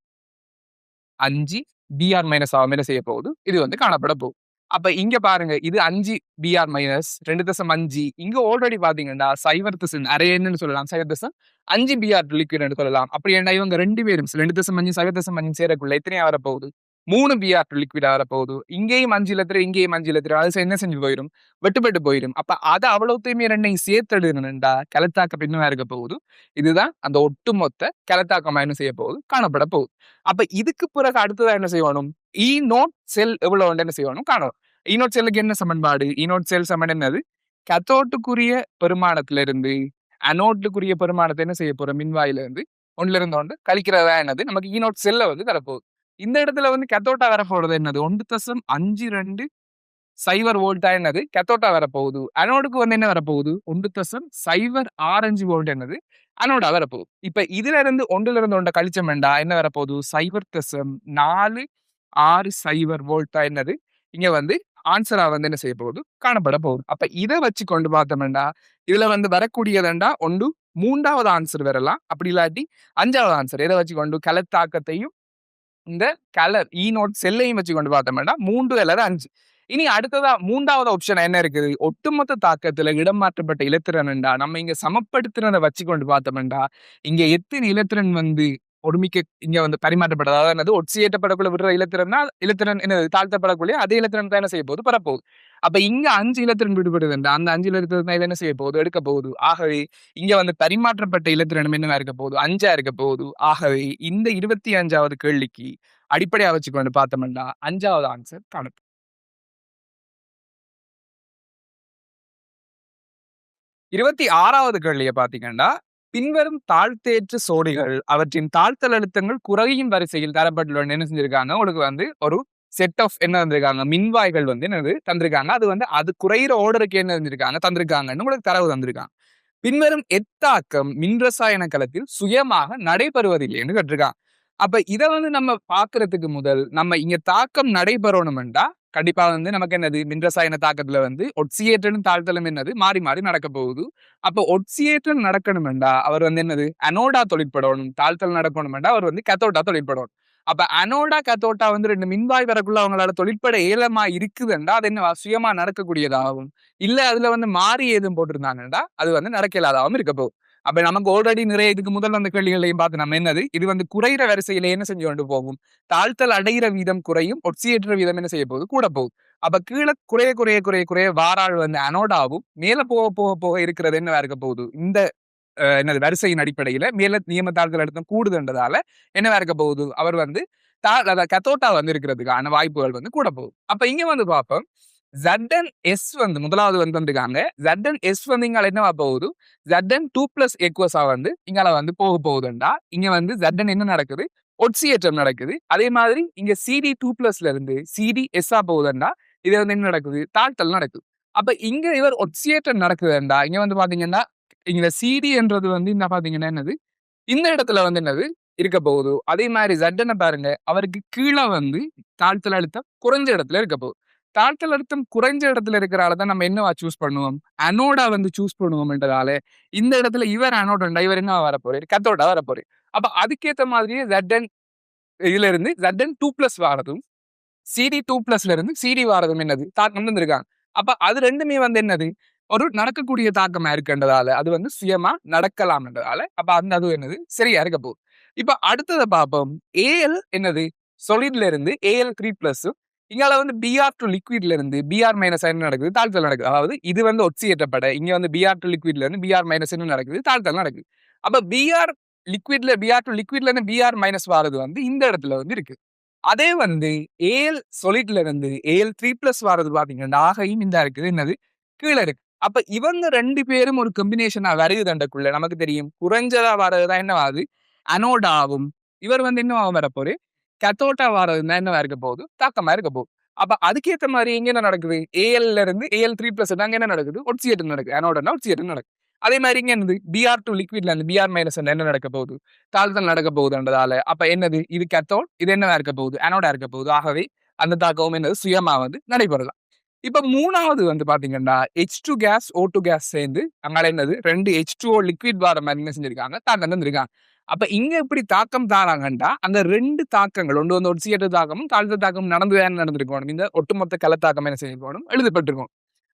5 Br மைனஸ் ஆகும் என்ன செய்ய போகுது, இது வந்து காணப்பட போகுது. அப்ப இங்க பாருங்க, இது 5 Br மைனஸ் 2.5. இங்க ஆல்ரெடி பாத்தீங்கன்னா 0 அரைன்னு சொல்லலாம். 0.5 Br லிக்விட் சொல்லலாம். அப்படி என்ன இவங்க 2 பேரும் 2.5 0.5 சேரக்குள்ள எத்தனையா வரப்போகுது, 3 Br லிக்விட் வரப்போகுது. இங்கேயும் 5 இலத்திரம், இங்கேயும் 5 இலத்திரம். அது என்ன செஞ்சு போயிடும், வெட்டுப்பட்டு போயிடும். அப்ப அது அவ்வளவுத்தையுமே ரெண்டையும் சேர்த்தெடுக்கணும்டா கலத்தாக்கம் என்னவா இருக்க போகுது, இதுதான் அந்த ஒட்டுமொத்த கலத்தாக்கமா என்ன செய்ய போகுது, காணப்பட போகுது. அப்ப இதுக்கு பிறகு அடுத்ததா என்ன செய்யணும், இ நோட் செல் எவ்வளவு என்ன செய்யணும் காணணும். இ நோட் செல்லுக்கு என்ன சமன்பாடு, இ நோட் செல் சமன் என்னது, கத்தோட்டுக்குரிய பெருமானத்திலிருந்து அனோட்டுக்குரிய பெருமானத்தை என்ன செய்ய போறோம், மின்வாயில இருந்து ஒன்றுல இருந்து ஒன்று கழிக்கிறதா என்னது நமக்கு இ நோட் செல்ல வந்து தரப்போகுது. இந்த இடத்துல வந்து கத்தோட்டா வரப்போறது என்னது, 1.52 சைவர் வோல்டா என்னது கத்தோட்டா வரப்போகுது. அனோடுக்கு வந்து என்ன வரப்போகுது, 1.06 வோல்ட் என்னது அனோடா வரப்போகுது. இப்ப இதுல இருந்து ஒன்றுல இருந்து ஒன்றை கழிச்சம் வேண்டா என்ன வரப்போகுது, 0.460 வோல்டா என்னது இங்க வந்து ஆன்சரா வந்து என்ன செய்ய போகுது, காணப்பட போகுது. அப்ப இதை வச்சு கொண்டு பார்த்தோம்டா இதுல வந்து வரக்கூடியதுண்டா ஒன்று 3வது ஆன்சர் வரலாம், அப்படி இல்லாட்டி 5வது ஆன்சர். எதை வச்சு கொண்டு, கலத்தாக்கத்தையும் இந்த கலர் இ நோட் செல்லையும் வச்சு கொண்டு பார்த்தோம்னா 3 அல்லது 5. இனி அடுத்ததா 3வது ஆப்ஷன் என்ன இருக்குது, ஒட்டுமொத்த தாக்கத்துல இடம் மாற்றப்பட்ட இலத்திரன்டா நம்ம இங்க சமப்படுத்தினதை வச்சு கொண்டு பார்த்தோம்டா இங்க எத்தனை இலத்திரன் வந்து ஒருமிக்க இங்க வந்து பரிமாற்றப்பட்டது, அதாவது என்னது ஒட்சியேற்றப்படக்குள்ள விடுற இலத்திரம்னா இலத்திரன் என்னது தாழ்த்தப்படக்கூடிய அதே இலத்திரன் தான் என்ன செய்ய போகுது, பரப்போகுது. அப்ப இங்க 5 இலத்திரன் விடுபடுதுண்டா அந்த 5 இலத்திரன் தான் என்ன செய்ய போகுது, எடுக்க போகுது. ஆகவே இங்க வந்து பரிமாற்றப்பட்ட இலத்திரனும் என்னவா இருக்க போகுது, 5 இருக்க போகுது. ஆகவே இந்த 25வது கேள்விக்கு அடிப்படையா வச்சுக்கொண்டு பார்த்தோம்னா 5வது ஆன்சர் காணும். 26வது கேள்வியை பாத்தீங்கன்னா, பின்வரும் தாழ்த்தேற்று சோடிகள் அவற்றின் தாழ்த்தல் அழுத்தங்கள் குறையும் வரிசையில் தரப்பட்டுள்ள என்ன செஞ்சிருக்காங்க, உங்களுக்கு வந்து ஒரு செட் ஆஃப் என்ன தந்திருக்காங்க, மின்வாய்கள் வந்து என்னது தந்திருக்காங்க. அது வந்து அது குறையிற ஓர்டருக்கு என்ன செஞ்சிருக்காங்க தந்திருக்காங்கன்னு உங்களுக்கு தரவு தந்திருக்காங்க. பின்வரும் எத்தாக்கம் மின்ரசாயன களத்தில் சுயமாக நடைபெறுவதில்லைன்னு கேட்டிருக்காங்க. அப்ப இதை வந்து நம்ம பாக்குறதுக்கு முதல் நம்ம இங்க தாக்கம் நடைபெறணும்டா கண்டிப்பா வந்து நமக்கு என்னது, மின்ரசாயன தாக்கத்துல வந்து ஒட்சியேற்றனும் தாழ்த்தலும் என்னது மாறி மாறி நடக்க போகுது. அப்ப ஒட்சியேற்றம் நடக்கணும்டா அவர் வந்து என்னது அனோடா தொழிற்படணும், தாழ்த்தல் நடக்கணும்டா அவர் வந்து கத்தோட்டா தொழிற்படணும். அப்ப அனோடா கத்தோட்டா வந்து 2 மின்வாய் வரக்குள்ள அவங்களால தொழிற்பட ஏலமா இருக்குதுண்டா அது என்ன சுயமா நடக்கக்கூடியதாகும். இல்ல அதுல வந்து மாறி ஏதும் போட்டிருந்தாங்கடா அது வந்து நடக்க இல்லாதாவும் இருக்க போகுது. அப்ப நமக்கு ஆல்ரெடி நிறைய இதுக்கு முதல் அந்த கேள்விகளையும் பார்த்து நம்ம என்னது, இது வந்து குறையிற வரிசையில என்ன செஞ்சு கொண்டு போகும், தாழ்த்தல் அடைகிற வீதம் குறையும், ஒட்சியேற்ற வீதம் என்ன செய்ய போகுது, கூட போகுது. அப்ப கீழே குறைய குறைய குறைய குறைய வாராள் வந்து அனோடாவும், மேல போக போக போக இருக்கிறது என்னவா இருக்க போகுது, இந்த என்னது வரிசையின் அடிப்படையில மேல நியம தாழ்த்தல் அழுத்தம் கூடுதுன்றதால என்னவா இருக்க போகுது, அவர் வந்து கத்தோட்டா வந்து இருக்கிறதுக்கான வாய்ப்புகள் வந்து கூட போகுது. அப்ப இங்க வந்து பார்ப்போம், ZnS வந்து முதலாவது வந்து வந்துருக்காங்க. ZnS வந்து இங்கால என்னவா போகுது, Zn2+ எக்வஸா வந்து இங்கால வந்து போக போகுதுண்டா இங்க வந்து Zn என்ன நடக்குது, ஒட்சியேற்றம் நடக்குது. அதே மாதிரி இங்க CD2+ இருந்து CDS போகுதுண்டா இது வந்து என்ன நடக்குது, தாழ்த்தல் நடக்குது. அப்ப இங்க இவர் ஒட்சியேற்றம் நடக்குதுண்டா இங்க வந்து பாத்தீங்கன்னா இங்க CD என்றது வந்து என்ன பாத்தீங்கன்னா என்னது இந்த இடத்துல வந்து என்னது இருக்க போகுது. அதே மாதிரி Zn பாருங்க, அவருக்கு கீழே வந்து தாழ்த்தல் அழுத்தம் குறைஞ்ச இடத்துல இருக்க போகுது. தாழ்த்தல் அழுத்தம் குறைஞ்ச இடத்துல இருக்கிறால தான் நம்ம என்னவா சூஸ் பண்ணுவோம், அனோடா வந்து சூஸ் பண்ணுவோம்ன்றதால இந்த இடத்துல இவர் அனோடா இவர் என்ன வர போறாரு, கத்தோடா வர போறாரு. அப்ப அதுக்கேற்ற மாதிரியே Zn இதுல இருந்து Zn2+ வாரதும் CD2+ இருந்து CD வாரதும் என்னது தாக்கம் தந்திருக்காங்க. அப்ப அது ரெண்டுமே வந்து என்னது ஒரு நடக்கக்கூடிய தாக்கமா இருக்குன்றதால அது வந்து சுயமா நடக்கலாம்ன்றதால அப்ப அந்த அது என்னது சரியா இருக்க போகுது. இப்ப அடுத்ததை பார்ப்போம், AL என்னது solidல இருந்து Al3+ இங்கால வந்து Br2 லிக்விட்ல இருந்து Br- என்ன நடக்குது, தாழ்த்தல் நடக்குது. அதாவது இது வந்து ஒட்சியேற்றப்பட இங்க வந்து Br2 லிக்விட்ல இருந்து Br- என்ன நடக்குது, தாழ்த்தல் நடக்குது. அப்ப Br2 லிக்விட்ல இருந்து Br- வாரது வந்து இந்த இடத்துல வந்து இருக்கு. அதே வந்து Al solidல இருந்து Al3+ வாரது பாத்தீங்கன்னா ஆகையும் இந்த இருக்குது என்னது கீழே இருக்கு. அப்ப இவங்க 2 பேரும் ஒரு காம்பினேஷனா வருது தண்டக்குள்ள நமக்கு தெரியும், குறைஞ்சதா வாரதுதான் என்ன ஆகுது, அனோடாவும் இவர் வந்து என்னவா வர போரு, கத்தோட்டா வாரதுதான் என்னவா இருக்க போகுது, தாக்கமா இருக்க போகுது. அப்ப அதுக்கேத்த மாதிரி இங்க என்ன நடக்குது? ஏஎல்ல இருந்து Al3+ அங்க என்ன நடக்குது? ஒட்சியேற்றம் நடக்குது. அனோடனா ஒட்சியேற்றம் நடக்குது. அதே மாதிரி இங்க என்னது? Br2 லிக்விட்ல இருந்து Br- என்ன நடக்க போகுது? தாழ்த்தல் நடக்க போகுதுன்றதால அப்ப என்னது? இது கேத்தோட், இது என்னவா இருக்க போகுது? அனோடா இருக்க போகுது. ஆகவே அந்த தாக்கமும் என்னது? சுயமா வந்து நடைபெறலாம். இப்ப 3வது வந்து பாத்தீங்கன்னா, H2 கேஸ், O2 கேஸ் சேர்ந்து அங்கால என்னது? 2 H2O லிக்விட் வர மாதிரி என்ன செஞ்சிருக்காங்க? தாக்கம் தந்திருக்காங்க. அப்ப இங்க எப்படி தாக்கம் தாராங்கண்டா, அந்த 2 தாக்கங்கள் ஒன்று வந்து ஒட்சியேற்ற தாக்கமும், தாழ்த்த தாக்கமும் நடந்திருக்கணும். இந்த ஒட்டுமொத்த கலத்தாக்கம் என்ன செய்யணும்? எழுதப்பட்டிருக்கும்.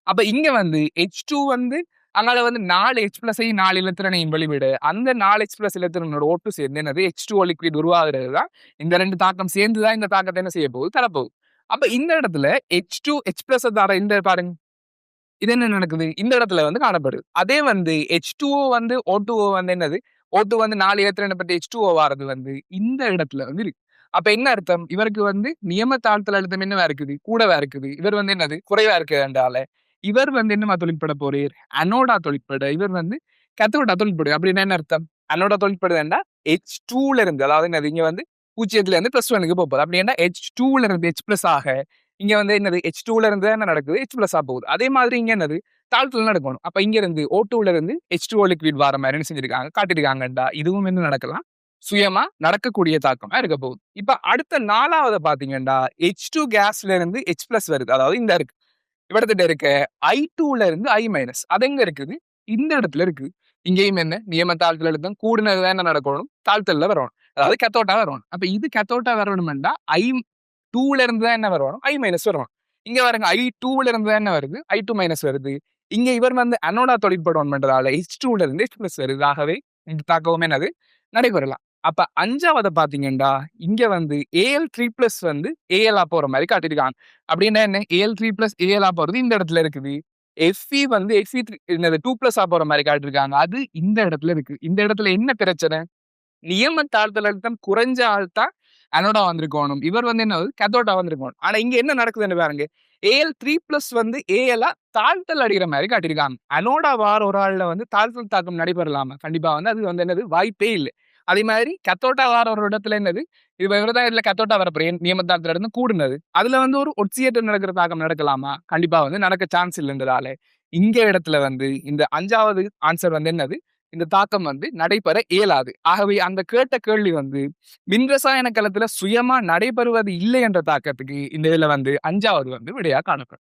அப்ப இங்க வந்து H2 வந்து அங்கால வந்து 4 H+ஐயும் 4 இலத்திரனையும் வெளிவிட, அந்த 4 H+ இலத்திரனோட O2 சேர்ந்து என்னது? H2O லிக்விட் உருவாகிறது தான். இந்த 2 தாக்கம் சேர்ந்து தான் இந்த தாக்கத்தை என்ன செய்ய போகுது? தரப்போகுது. அப்ப இந்த இடத்துல H2 H+ தர இந்த பாருங்க. இது என்ன நடக்குது? இந்த இடத்துல வந்து காணப்படுது. அதே வந்து H2O வந்து O2O வந்து என்னது? O2 வந்து 4 எலக்ட்ரானை பத்தி H2O வாரது வந்து இந்த இடத்துல வந்து இருக்கு. அப்ப என்ன அர்த்தம்? இவருக்கு வந்து நியம தாழ்த்தல் அழுத்தம் என்னவா இருக்குது? கூடவா இருக்குது. இவர் வந்து என்னது? குறைவா இருக்கிறதால இவர் வந்து என்னமா தொழிற்பட போறீர்? அனோடா தொழிற்பட. இவர் வந்து கேத்தோடா தொழிற்படு. அப்படின்னா என்ன அர்த்தம்? அனோடா தொழிற்படுதுன்னா H2ல இருந்து அதாவது என்னது? இங்க வந்து 0ல இருந்து +1க்கு போகுது. அப்படின்னா H2ல இருந்து H+ ஆக இங்க வந்து என்னது H2ல இருந்து என்ன நடக்குது? H+ போகுது. அதே மாதிரி இங்க என்னது? தாழ்த்தல் நடக்கணும். அப்ப இங்க இருந்து O2ல இருந்து H2O லிக்விட் வார மாதிரி என்ன செஞ்சிருக்காங்க? காட்டியிருக்காங்கடா. இதுவும் என்ன நடக்கலாம்? சுயமா நடக்கக்கூடிய தாக்கமா இருக்க போகுது. இப்ப அடுத்த 4வது பாத்தீங்கன்னா, H2 கேஸ்ல இருந்து H+ வருது. அதாவது இந்த இருக்கு. இவடத்திட்ட இருக்க I2ல இருந்து I-. அது எங்க இருக்குது? இந்த இடத்துல இருக்கு. இங்கேயும் என்ன? நியம தாழ்த்தல் அழுத்தம் கூடுனது தான் என்ன நடக்கணும்? தாழ்த்தல்ல வரணும். அதாவது கேத்தோட்டா வரணும். அப்ப இது கேத்தோட்டா வரணும்னா I2ல இருந்து தான் என்ன வரணும்? I- வரணும். இங்க பாருங்க I2ல இருந்து தான் என்ன வருது? I2- வருது. இங்க இவர் வந்து அனோடா தொழிற்படணும் பண்றதால H2ல இருந்து H+ வருது. ஆகவே இந்த தாக்கமும் என்னது? நடைபெறலாம். அப்ப 5வது பாத்தீங்கன்னா, இங்க வந்து Al3+ வந்து Al போற மாதிரி காட்டியிருக்காங்க. அப்படின்னா என்ன? Al3+ Al போறது இந்த இடத்துல இருக்குது. Fe வந்து Fe3 என்னது 2+ போற மாதிரி காட்டியிருக்காங்க. அது இந்த இடத்துல இருக்கு. இந்த இடத்துல என்ன பிரச்சனை? நியம தாழ்த்தல் அழுத்தம் குறைஞ்ச ஆள் தான் அனோடா வந்திருக்கணும். இவர் வந்து என்ன கேத்தோடா வந்திருக்கணும். ஆனா இங்க என்ன நடக்குதுன்னு பாருங்க. Al3+ வந்து Al தாழ்த்தல் அடிக்கிற மாதிரி காட்டியிருக்காங்க. அனோடா வார ஒரு ஆள்ல வந்து தாழ்த்தல் தாக்கம் நடைபெறலாமா? கண்டிப்பா வந்து அது வந்து என்னது? வாய்ப்பே இல்லை. அதே மாதிரி கத்தோட்டா வார ஒரு இடத்துல என்னது? இவர்தான் இதுல கத்தோட்டா வரப்போற நியம தாழ்த்தல் அழுத்தம் கூடுனது. அதுல வந்து ஒரு ஒட்சியேற்றம் நடக்கிற தாக்கம் நடக்கலாமா? கண்டிப்பா வந்து நடக்க சான்ஸ் இல்லைன்றதால இங்க இடத்துல வந்து இந்த 5வது ஆன்சர் வந்து என்னது? இந்த தாக்கம் வந்து நடைபெற இயலாது. ஆகவே அந்த கேட்ட கேள்வி வந்து மின்ரசாயன களத்துல சுயமா நடைபெறுவது இல்லை என்ற தாக்கத்துக்கு இந்த இதுல வந்து 5வது வந்து விடையா காணப்படும்.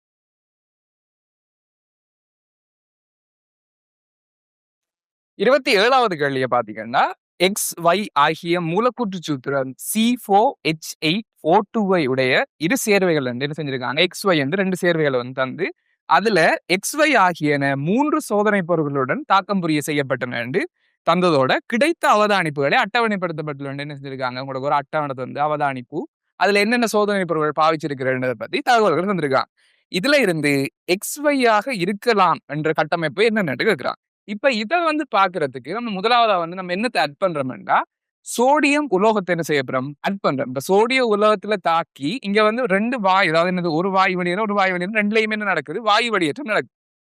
27வது கேள்விய பாத்தீங்கன்னா, XY ஆகிய மூலக்கூற்று சூத்திரம் C4H8O2 உடைய இரு சேர்வைகள் வந்து என்ன செஞ்சிருக்காங்க? XY என்று 2 சேர்வைகளை வந்து தந்து அதுல XY ஆகியன 3 சோதனை பொருள்களுடன் தாக்கம் புரிய செய்யப்பட்டன என்று தந்ததோட கிடைத்த அவதானிப்புகளை அட்டவணைப்படுத்தப்பட்டுள்ள என்ன செஞ்சிருக்காங்க? உங்களுக்கு ஒரு அட்டவணை தந்து அவதானிப்பு அதுல என்னென்ன சோதனை பொருட்கள் பாவிச்சிருக்கிறத பத்தி தகவல்கள் தந்திருக்காங்க. இதுல இருந்து XY ஆக இருக்கலாம் என்ற கட்டமைப்பு என்னன்னு கேட்கிறாங்க. இப்ப இத வந்து பாக்குறதுக்கு நம்ம முதலாவதா வந்து நம்ம என்னத்தை ஆட் பண்றோம்னா சோடியம் உலோகத்தை என்ன செய்ய போறோம் ஆட் பண்றோம். இப்ப சோடிய உலோகத்துல தாக்கி இங்க வந்து 2 வாயு அதாவது என்னது ஒரு வாயு வெளியேறும் ஒரு வாயு வெளியேறும் 2லயுமே என்ன நடக்குது? வாயு வெளியேற்றம் நடக்குது.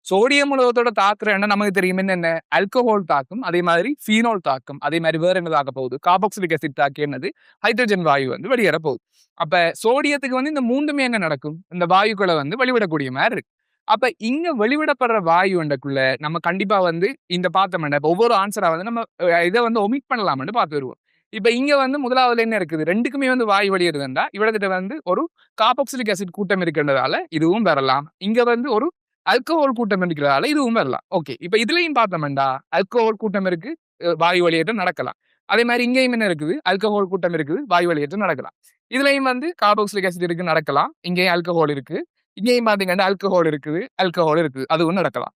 சோடியம் உலோகத்தோட தாக்குற என்ன நமக்கு தெரியும் என்னென்ன? ஆல்கஹால் தாக்கும், அதே மாதிரி ஃபீனால் தாக்கும், அதே மாதிரி வேற என்ன தாக்க போகுது? கார்பாக்சிலிக் ஆசிட் தாக்கி என்னது? ஹைட்ரஜன் வாயு வந்து வெளியேற போகுது. அப்ப சோடியத்துக்கு வந்து இந்த 3மே என்ன நடக்கும்? இந்த வாயுக்களை வந்து வெளிவிடக்கூடிய மாதிரி இருக்கு. அப்ப இங்க வெளிவிடப்படுற வாயுண்டக்குள்ள நம்ம கண்டிப்பா வந்து இந்த பார்த்தோம்னா ஒவ்வொரு ஆன்சரா வந்து நம்ம இதை வந்து ஒமிட் பண்ணலாம்னு பார்த்து வருவோம். இப்ப இங்க வந்து முதலாவதுல என்ன இருக்குது? 2க்குமே வந்து வாயு வெளியேறுதுண்டா இவ்வளவு வந்து ஒரு கார்பாக்சிலிக் ஆசிட் கூட்டம் இருக்கின்றதால இதுவும் வரலாம். இங்க வந்து ஒரு ஆல்கஹால் கூட்டம் இருக்கிறதால இதுவும் வரலாம். ஓகே. இப்ப இதுலயும் பார்த்தோம்னா ஆல்கஹால் கூட்டம் இருக்கு, வாயு வெளியேற்றம் நடக்கலாம். அதே மாதிரி இங்கேயும் என்ன இருக்குது? ஆல்கஹால் கூட்டம் இருக்குது, வாயு வெளியேற்றம் நடக்கலாம். இதுலயும் வந்து கார்பாக்சிலிக் ஆசிட் இருக்கு நடக்கலாம். இங்கேயும் ஆல்கஹால் இருக்கு. இங்கேயும் பாத்தீங்கன்னா ஆல்கஹால் இருக்குது, ஆல்கஹால் இருக்குது. அதுவும் நடக்கலாம்.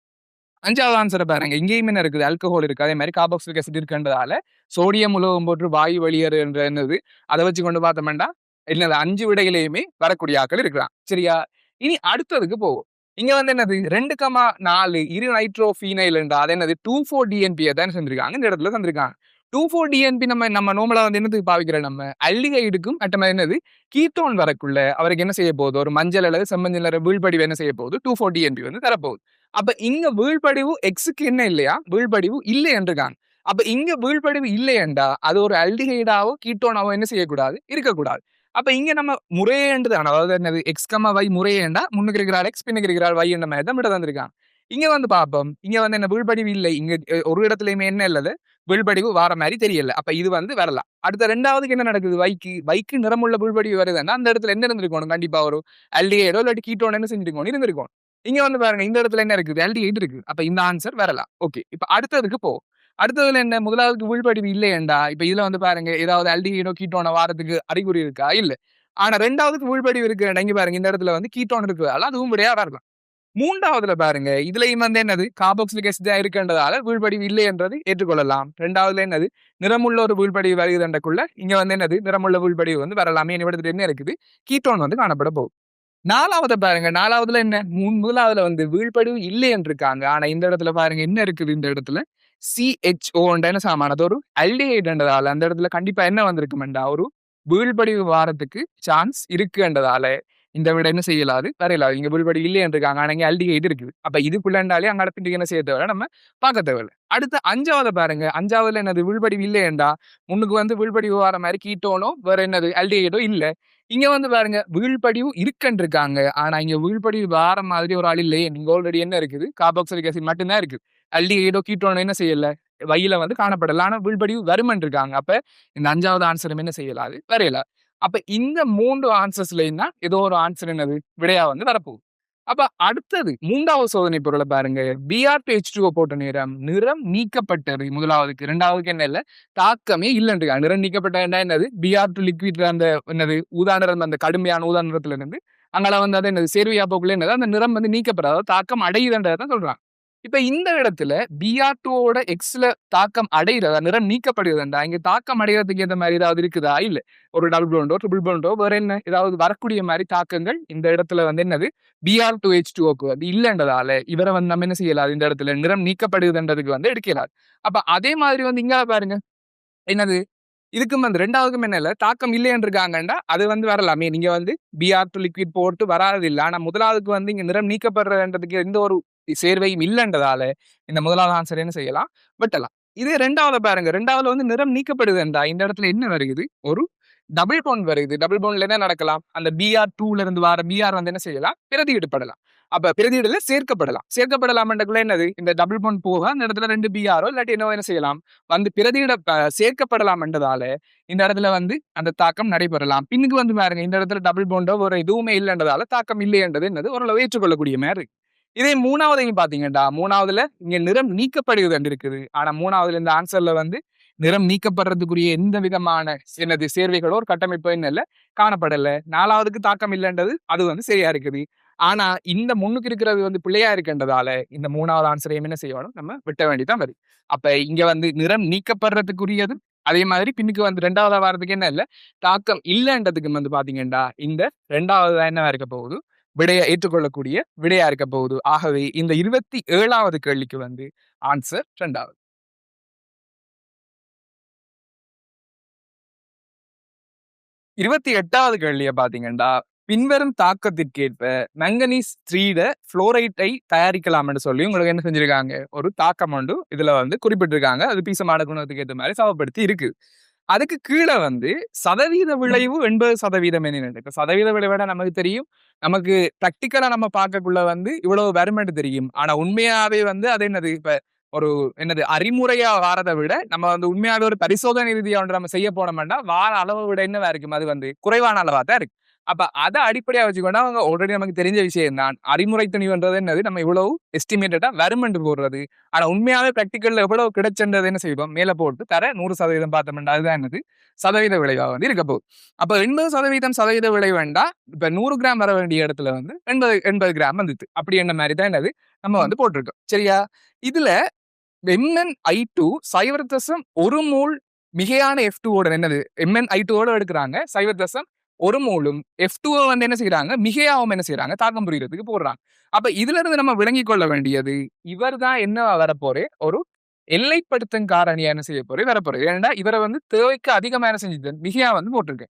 5வது ஆன்சரை பாருங்க. இங்கேயும் என்ன இருக்குது? ஆல்கஹால் இருக்கு. அதே மாதிரி கார்பாக்சிலிக் ஆசிட் இருக்குன்றதால சோடியம் உலோகம் போன்று வாயு வெளியேறு என்ற என்னது அதை வச்சு கொண்டு பார்த்தோம்னா என்னது 5 விடையிலையுமே வரக்கூடிய ஆட்கள் இருக்கிறான். சரியா? இனி அடுத்ததுக்கு போவோம். இங்க வந்து என்னது 2,4 இரு நைட்ரோபீனைல் என்றா அது என்னது 2,4-DNP தான் செஞ்சிருக்காங்க. இந்த இடத்துல தந்திருக்காங்க. 2,4-DNP நம்ம நம்ம நார்மலா வந்து என்னதுக்கு பாவிக்கிறோம்? நம்ம அல்டிகைடுக்கும் மற்ற என்னது கீட்டோன் வரக்குள்ள அவருக்கு என்ன செய்ய போகுது? ஒரு மஞ்சள் அல்லது செம்மஞ்சள் நிற வீழ்படிவு என்ன செய்ய போகுது? 2,4-DNP வந்து தரப்போகுது. அப்ப இங்க வீழ்படிவு எக்ஸுக்கு என்ன இல்லையா? வீழ்படிவு இல்லை என்றுக்காங்க. அப்ப இங்க வீழ்படிவு இல்லை என்றா அது ஒரு அல்டிகைடாவோ கீட்டோனாவோ என்ன செய்யக்கூடாது? இருக்கக்கூடாது. அப்ப இங்க நம்ம முறையேண்டுதான். அதாவது என்னது எக்ஸ், y முறையேண்டா முன்னுக்கு இருக்கிறாள் எக்ஸ், பின்னுக்கு இருக்கிறாள் y என்ற மாதிரி தான் விட தந்திருக்கான். இங்க வந்து பார்ப்போம். இங்க வந்து என்ன வீழ்படிவு இல்லை. இங்க ஒரு இடத்துலயுமே என்ன இல்லது வீழ்படிவு வார மாதிரி தெரியல. அப்ப இது வந்து வரலாம். அடுத்த 2வதுக்கு என்ன நடக்குது? வைக்கு நிறமுள்ள வீழ்படிவு வருதுன்னா அந்த இடத்துல என்ன இருந்திருக்கணும்? கண்டிப்பா ஒரு ஆல்டிஹைடோ இல்லாட்டி கீட்டோன் என்ன செஞ்சிருக்கணும்? இருந்திருக்கும். இங்க வந்து பாருங்க இந்த இடத்துல என்ன இருக்குது? ஆல்டிஹைட் இருக்கு. அப்ப இந்த ஆன்சர் வரலாம். ஓகே. இப்ப அடுத்ததுக்கு போ. அடுத்ததுல என்ன? முதலாவதுக்கு வீழ்படிவு இல்லையேண்டா. இப்ப இதுல வந்து பாருங்க ஏதாவது ஆல்டிஹைடோ கீட்டோன வாரத்துக்கு அறிகுறி இருக்கா? இல்ல. ஆனா 2வதுக்கு வீழ்படிவு இருக்கு. இங்க பாருங்க இந்த இடத்துல வந்து கீட்டோன் இருக்கிறதால அதுவும் விடையா வரலாம். 3வதுல பாருங்க இதுலயும் வந்து என்னது கார்பாக்சிலிக் ஆசிட் தான் இருக்கின்றதால வீழ்படிவு இல்லை என்றது ஏற்றுக்கொள்ளலாம். 2வதுல என்னது நிறமுள்ள ஒரு வீழ்படிவு வருகிறதுக்குள்ள இங்க வந்து என்னது நிறமுள்ள வீழ்படிவு வந்து வரலாமே இடத்துல என்ன இருக்குது கீட்டோன் வந்து காணப்பட போகுது. 4வத பாருங்க 4வதுல என்ன முதலாவதுல வந்து வீழ்படிவு இல்லை என்று இருக்காங்க. ஆனா இந்த இடத்துல பாருங்க என்ன இருக்குது இந்த இடத்துல CHO என்ன சாமானது ஒரு அல்டிஹைட்ன்றதால அந்த இடத்துல கண்டிப்பா என்ன வந்திருக்குமெண்டா ஒரு வீழ்படிவு வாரத்துக்கு சான்ஸ் இருக்குன்றதால இந்த விட என்ன செய்யலாது வரையலாது. இங்க வீழ்படிவு இல்லை என்று இருக்காங்க. ஆனா இங்க அல்டிஹைட் இருக்குது. அப்ப இதுக்குள்ளண்டாலே அங்க பின்னுக்கு என்ன செய்ய தேவை நம்ம பார்க்க தேவையில்லை. அடுத்து 5வத பாருங்க 5வதுல என்னது வீழ்படிவு இல்லையேண்டா முன்னுக்கு வந்து வீழ்படிவு வார மாதிரி கீட்டோனோ வேற என்னது அல்டிஹைடோ இல்ல. இங்க வந்து பாருங்க வீழ்படிவு இருக்குன்னு இருக்காங்க. ஆனா இங்க வீழ்படிவு வார மாதிரி ஒரு ஆள் இல்லையே. நீங்க ஆல்ரெடி என்ன இருக்குது கார்பாக்சிலிக் ஆசிட் மட்டும்தான் இருக்குது. அல்டிஹைடோ கீட்டோனோ என்ன செய்யல வயில வந்து காணப்படல. ஆனா வீழ்படிவு வருமன் இருக்காங்க. அப்ப இந்த 5வது ஆன்சரும் என்ன செய்யலாது வரையல. அப்ப இந்த 3 ஆன்சர்ஸ்லயும் தான் ஏதோ ஒரு ஆன்சர் என்னது விடையா வந்து வரப்போகுது. அப்ப அடுத்தது 3வது சோதனை பொருளை பாருங்க. Br2H2O போட்ட நிறம் நீக்கப்பட்டது முதலாவதுக்கு. 2வதுக்கு என்ன இல்ல தாக்கமே இல்லைன்னு நிறம் நீக்கப்பட்ட என்னது Br2 லிக்விட்ல அந்த என்னது ஊதா நிறம் அந்த கடுமையான ஊதா நிறத்துல இருந்து அங்கெல்லாம் வந்து அது என்னது சேர்வையா போக்குள்ள என்னது அந்த நிறம் வந்து நீக்கப்படாத தாக்கம் அடையுதுன்றதை தான் சொல்றாங்க. இப்ப இந்த இடத்துல Br2ஓட எக்ஸ்ல தாக்கம் அடைகிறதா நிறம் நீக்கப்படுகிறதா இங்க தாக்கம் அடைகிறதுக்கு ஏற்ற மாதிரி ஏதாவது இருக்குதா இல்ல ஒரு டபுள் பாண்டோ ட்ரிபிள் பாண்டோ வேற என்ன ஏதாவது வரக்கூடிய மாதிரி தாக்கங்கள் இந்த இடத்துல வந்து என்னது Br2H2Oக்கு அது இல்லைன்றதால இவரை வந்து நம்ம என்ன செய்யலாது இந்த இடத்துல நிறம் நீக்கப்படுகிறதுன்றதுக்கு வந்து எடுக்கலாது. அப்ப அதே மாதிரி வந்து இங்க பாருங்க என்னது இதுக்கும் வந்து 2வதுக்கும் என்ன இல்ல தாக்கம் இல்லைன்னு இருக்காங்கண்டா அது வந்து வரலாமே. நீங்க வந்து Br2 லிக்விட் போட்டு வராது இல்ல. ஆனா முதலாவதுக்கு வந்து இங்க நிறம் நீக்கப்படுறதுன்றதுக்கு எந்த ஒரு சேர்வையும் இல்லைன்றதால இந்த முதலாவது ஆன்சர் என்ன செய்யலாம் வெட்டலாம். இதே 2வத பாருங்க 2வதுல வந்து நிறம் நீக்கப்படுதுன்றா இந்த இடத்துல என்ன வருகிறது ஒரு டபுள் பாண்ட் வருது. டபுள் பாண்ட்ல என்ன நடக்கலாம் அந்த Br2ல இருந்து வர Br வந்து என்ன செய்யலாம் பிரதியிடப்படலாம். அப்ப பிரதியிடல சேர்க்கப்படலாம்ன்றக்குள்ள என்னது இந்த டபுள் பாண்ட் போக அந்த இடத்துல 2 Brஓ இல்லாட்டி என்ன செய்யலாம் வந்து பிரதியிட சேர்க்கப்படலாம்ன்றதால இந்த இடத்துல வந்து அந்த தாக்கம் நடைபெறலாம். பின்னுக்கு வந்து பாருங்க இந்த இடத்துல டபுள் பாண்டோ ஒரு எதுவுமே இல்லைன்றதால தாக்கம் இல்லைன்றது என்னது ஓரளவு ஏற்றுக்கொள்ளக்கூடிய மாதிரி இருக்கு. இதே 3வதையும் பாத்தீங்கன்னா 3வதுல இங்க நிறம் நீக்கப்படுகிறது இருக்குது. ஆனா 3வதுல இந்த ஆன்சர்ல வந்து நிறம் நீக்கப்படுறதுக்குரிய எந்த விதமான என்னது சேர்வைகளோ ஒரு கட்டமைப்போ என்ன காணப்படல. 4வதுக்கு தாக்கம் இல்லைன்றது அது வந்து சரியா இருக்குது. ஆனா இந்த முன்னுக்கு இருக்கிறது வந்து பிள்ளையா இருக்கின்றதால இந்த 3வது ஆன்சரையும் என்ன செய்யணும் நம்ம விட்ட வேண்டிதான் வருது. அப்ப இங்க வந்து நிறம் நீக்கப்படுறதுக்குரியது அதே மாதிரி பின்னுக்கு வந்து 2வது வாரத்துக்கு என்ன இல்ல தாக்கம் இல்லைன்றதுக்கு வந்து பாத்தீங்கன்னா இந்த 2வது என்னவா இருக்க போகுது விடையை ஏற்றுக்கொள்ளக்கூடிய விடையா இருக்க போகுது. ஆகவே இந்த 27வது கேள்விக்கு வந்து ஆன்சர் 2வது. 28வது கேள்வியை பாத்தீங்கன்னா பின்வரும் தாக்கத்திற்கேற்ப மங்கனீஸ் 3 புளோரைட்டை தயாரிக்கலாம் என்று சொல்லி உங்களுக்கு என்ன செஞ்சிருக்காங்க ஒரு தாக்கம் உண்டு இதுல வந்து குறிப்பிட்டிருக்காங்க. அது பீசமான குணத்துக்கு ஏற்ற மாதிரி சமப்படுத்தி இருக்கு. அதுக்கு கீழே வந்து சதவீத விளைவு 80% என்ன சதவீத விளைவோட நமக்கு தெரியும். நமக்கு பிராக்டிக்கலா நம்ம பார்க்கக்குள்ள வந்து இவ்வளவு வருமென்று தெரியும். ஆனா உண்மையாவே வந்து அது என்னது இப்ப ஒரு என்னது அறிமுறையா வாரதை விட நம்ம வந்து உண்மையாவே ஒரு பரிசோதனை ரீதியா ஒன்று நம்ம செய்ய போனோம்னா வார அளவை விட என்னவா இருக்கும் அது வந்து குறைவான அளவா தான் இருக்கு. அப்ப அதை அடிப்படையா வச்சுக்கொண்டா அவங்க ஆல்ரெடி நமக்கு தெரிஞ்ச விஷயம் தான். அறிமுறை துணிவுன்றது என்னது நம்ம இவ்வளவு எஸ்டிமேட்டடா வருமென்று போடுறது. ஆனா உண்மையாவே பிராக்டிக்கல்ல எவ்வளவு கிடைச்சது என்ன செய்வோம் மேல போட்டு தர 100% பார்த்தோம்னா அதுதான் என்னது சதவீத விளைவா வந்து இருக்க போகுது. அப்ப 80% சதவீத விளைவு வேண்டா இப்ப 100 கிராம் வர வேண்டிய இடத்துல வந்து 80 கிராம் வந்துச்சு. அப்படி என்ன மாதிரி தான் என்னது நம்ம வந்து போட்டிருக்கோம். சரியா? இதுல MnI2 0.1 மோல் மிகையான F2ஓட என்னது MnI2ஓட எடுக்கிறாங்க 0.1 மோலும் F2O வந்து என்ன செய்யறாங்க மிகையாவும் என்ன செய்யறாங்க தாக்கம் புரியறதுக்கு போடுறாங்க. அப்ப இதுல இருந்து நம்ம விளங்கிக் கொள்ள வேண்டியது இவர் தான் என்ன வரப்போறே ஒரு எல்லைப்படுத்தும் காரணியா என்ன செய்ய போறே வரப்போறே. ஏன்னா இவரை வந்து தேவைக்கு அதிகமா என்ன செஞ்சது மிகையா வந்து போட்டிருக்கு.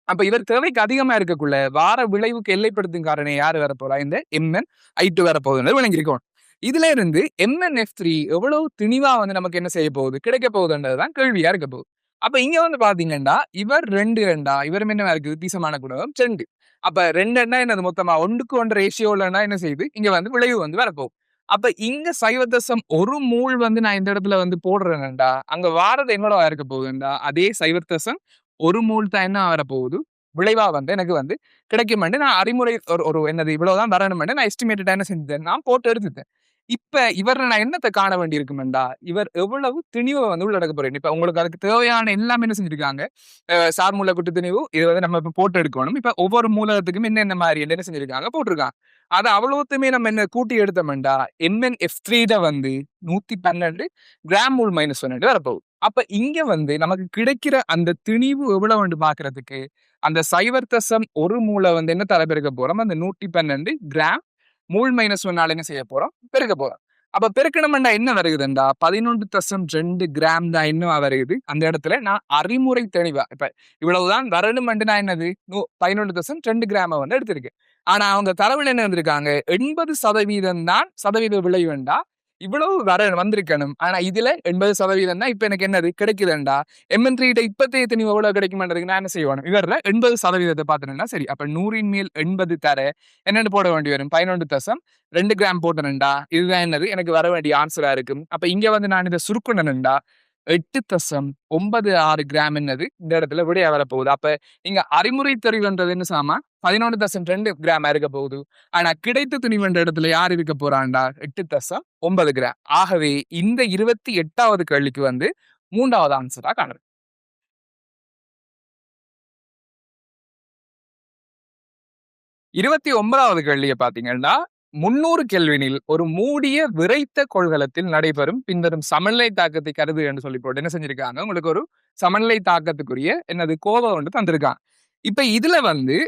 அப்ப இவர் தேவைக்கு அதிகமா இருக்கக்குள்ள வார விளைவுக்கு எல்லைப்படுத்தும் காரணம் யாரு வரப்போறா இந்த MnI2 வரப்போகுதுன்னு விளங்கிருக்கோம். இதுல இருந்து MnF3 எவ்வளவு திணிவா வந்து நமக்கு என்ன செய்ய போகுது கிடைக்க போகுதுன்றதுதான் கேள்வியா இருக்க போகுது. அப்ப இங்க வந்து பாத்தீங்கன்னா, இவர் 2 அண்டா, இவரும் என்ன இருக்குது பீசமான குணகம் 2. அப்ப 2 அண்டா என்னது மொத்தமா 1க்கு 1 ரேஷியோலன்னா என்ன செய்யுது? இங்க வந்து விளைவு வந்து வரப்போகுது. அப்ப இங்க 0.1 மூல் வந்து நான் இந்த இடத்துல வந்து போடுறேன்டா, அங்க வாரது என்னோடவா இருக்க போகுதுண்டா, அதே 0.1 மூல் தான் என்ன வரப்போகுது? விளைவா வந்து எனக்கு வந்து கிடைக்குமென்று நான் அறிமுறை ஒரு ஒரு என்னது இவ்வளவுதான் வரணுமென்று நான் எஸ்டிமேட்டடா என்ன செஞ்சுட்டேன்? நான் போட்டு எடுத்துட்டேன். இப்ப இவர நான் என்னத்த காண வேண்டியிருக்குமெண்டா, இவர் எவ்வளவு திணிவ வந்து உள்ளடக்க போறேன். இப்ப உங்களுக்கு அதுக்கு தேவையான எல்லாமே என்ன செஞ்சிருக்காங்க? சார் மூலக்கூட்டு திணிவு, இது வந்து நம்ம இப்ப போட்டு எடுக்கணும். இப்ப ஒவ்வொரு மூலகத்துக்கும் என்னென்ன மாரி என்ன செஞ்சிருக்காங்க? போட்டிருக்காங்க. அத அவ்வளவுத்துமே நம்ம என்ன கூட்டி எடுத்தோம்டா, MnF3 ட வந்து 112 கிராம் மூல் -1 வரப்போகுது. அப்ப இங்க வந்து நமக்கு கிடைக்கிற அந்த திணிவு எவ்வளவுன்னு பார்க்கிறதுக்கு, அந்த 0.1 மூல வந்து என்ன தர பெருக்க போறோம்? அந்த 112 கிராம் மூல் -1 என்ன செய்ய போறோம்? பெருக்க போறோம். அப்ப பெருக்கணும்னா என்ன வருகுதுண்டா 11.2 கிராம் தான் இன்னும் வருகுது. அந்த இடத்துல நான் அறிமுறை தெளிவா இப்ப இவ்வளவுதான் வரணும்னு நான் என்னது 11.2 கிராம வந்து எடுத்திருக்கேன். ஆனா அவங்க தரவுல என்ன வந்திருக்காங்க 80% தான் சதவீத விளைவுண்டா இவ்வளவு வந்திருக்கணும். ஆனா இதுல 80% தான் இப்ப எனக்கு என்னது கிடைக்குதுண்டா MN3 இப்பத்தைய தெளிவு எவ்வளவு கிடைக்கும்ன்றதுக்கு நான் என்ன செய்யணும் இவர்ல 80% பார்த்தேன்னா சரி அப்ப 100ன் மேல் 80 தர என்னென்னு போட வேண்டி வரும் 11.2 கிராம் போட்டேன்டா இதுதான் என்னது எனக்கு வர வேண்டிய ஆன்சரா இருக்கும். அப்ப இங்க வந்து நான் இதை சுருக்கணும்டா 8.96 கிராம் என்னது இந்த இடத்துல விடையா வரப்போகுது. அப்ப இங்க அறிமுறை தெரிவுன்றது என்ன சாமா 11.2 கிராம் இருக்க போகுது. ஆனா கிடைத்த துணிவன்ற இடத்துல யார் இருக்க போறான்டா 8.9 கிராம். ஆகவே இந்த 28வது கேள்விக்கு வந்து 3வது ஆன்சரா காணுது. 29வது கேள்வியை பாத்தீங்கன்னா 300 கெல்வினில் ஒரு மூடிய விறைத்த கொள்கலத்தில் நடைபெறும் பின்வரும் சமநிலை தாக்கத்தை கருது என்று சொல்லி போட்டு என்ன செஞ்சிருக்காங்க உங்களுக்கு ஒரு சமநிலை தாக்கத்துக்குரிய என்னது கோபம் வந்து தந்திருக்காங்க. இப்ப இதுல வந்து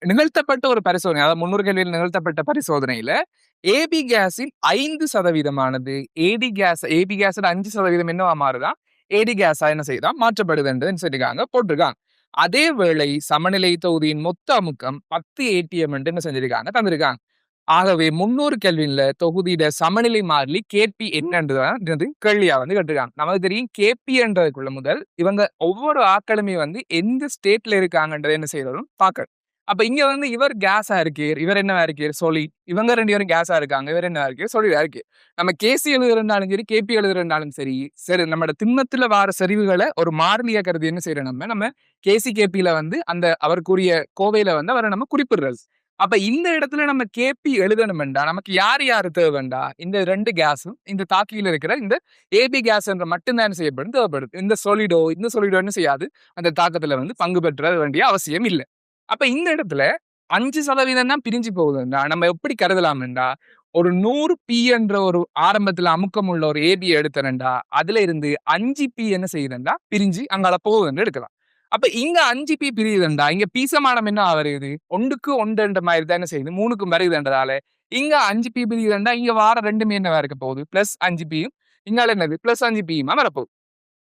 நிகழ்த்தப்பட்ட ஒரு பரிசோதனை அதாவது 300 கேள்வியில் நிகழ்த்தப்பட்ட பரிசோதனையில ஏபி கேஸின் 5% ஏபி கேஸ் 5% என்னவா மாறுதான் ஏடி கேஸா என்ன செய்யுதான் மாற்றப்படுது என்று சொல்லிருக்காங்க போட்டிருக்காங்க. அதே வேளை சமநிலை தொகுதியின் மொத்த அமுக்கம் 10 ATM என்று என்ன செஞ்சிருக்காங்க தந்திருக்காங்க. ஆகவே 300 கெல்வின்ல தொகுதியிட சமநிலை மாறிலி கேபி என்னன்றது கேள்வியா வந்து கேட்டிருக்காங்க. நமக்கு தெரியும் கேபி என்றதுக்குள்ள முதல் இவங்க ஒவ்வொரு ஆட்களுமே வந்து எந்த ஸ்டேட்ல இருக்காங்கன்றதை என்ன செய்யறோம் பார்க்கணும். அப்ப இங்க வந்து இவர் கேஸா இருக்கீர், இவர் என்னவா இருக்கீர் சொல்லி இவங்க 2 பேரும் கேஸா இருக்காங்க, இவர் என்ன இருக்கீர் சொல்லிடா இருக்கு. நம்ம கேசி எழுதுறனாலும் சரி கேபி எழுதுறனாலும் சரி சரி நம்மளோட திண்மத்துல வார செறிவுகளை ஒரு மாறிலியா கருதி என்ன செய்யறோம் நம்ம கேசி கேபியில வந்து அந்த அவருக்குரிய கோவையில வந்து அவரை நம்ம குறிப்பிடுறது. அப்ப இந்த இடத்துல நம்ம கேபி எழுதணும்டா நமக்கு யார் யாரு தேவைண்டா இந்த 2 கேஸும் இந்த தாக்கியில இருக்கிற இந்த ஏபி கேஸ் என்ற மட்டும்தான் செய்யப்படும் தேவைப்படுது. இந்த சொலிடோ என்ன செய்யாது அந்த தாக்கத்துல வந்து பங்கு பெற்ற வேண்டிய அவசியம் இல்லை. அப்ப இந்த இடத்துல 5% தான் பிரிஞ்சு போகுதுண்டா நம்ம எப்படி கருதலாம்டா ஒரு 100 பி என்ற ஒரு ஆரம்பத்துல அமுக்கம் உள்ள ஒரு ஏபி எடுத்தனண்டா அதுல இருந்து 5 பி என்ன செய்யுதுண்டா பிரிஞ்சு அங்கால போகுதுன்னு எடுக்கலாம். அப்ப இங்க 5 பி பிரியுதுண்டா இங்க பீசமானம் என்ன வருது 1க்கு 1 மாதிரி தான் என்ன செய்யுது 3க்கும் வருதுன்றதால இங்க 5 பி பிரியுதுண்டா இங்க வார 2மே என்ன இருக்க போகுது பிளஸ் 5 பியும் இங்கால என்னது பிளஸ் 5 பியுமா வரப்போகுது.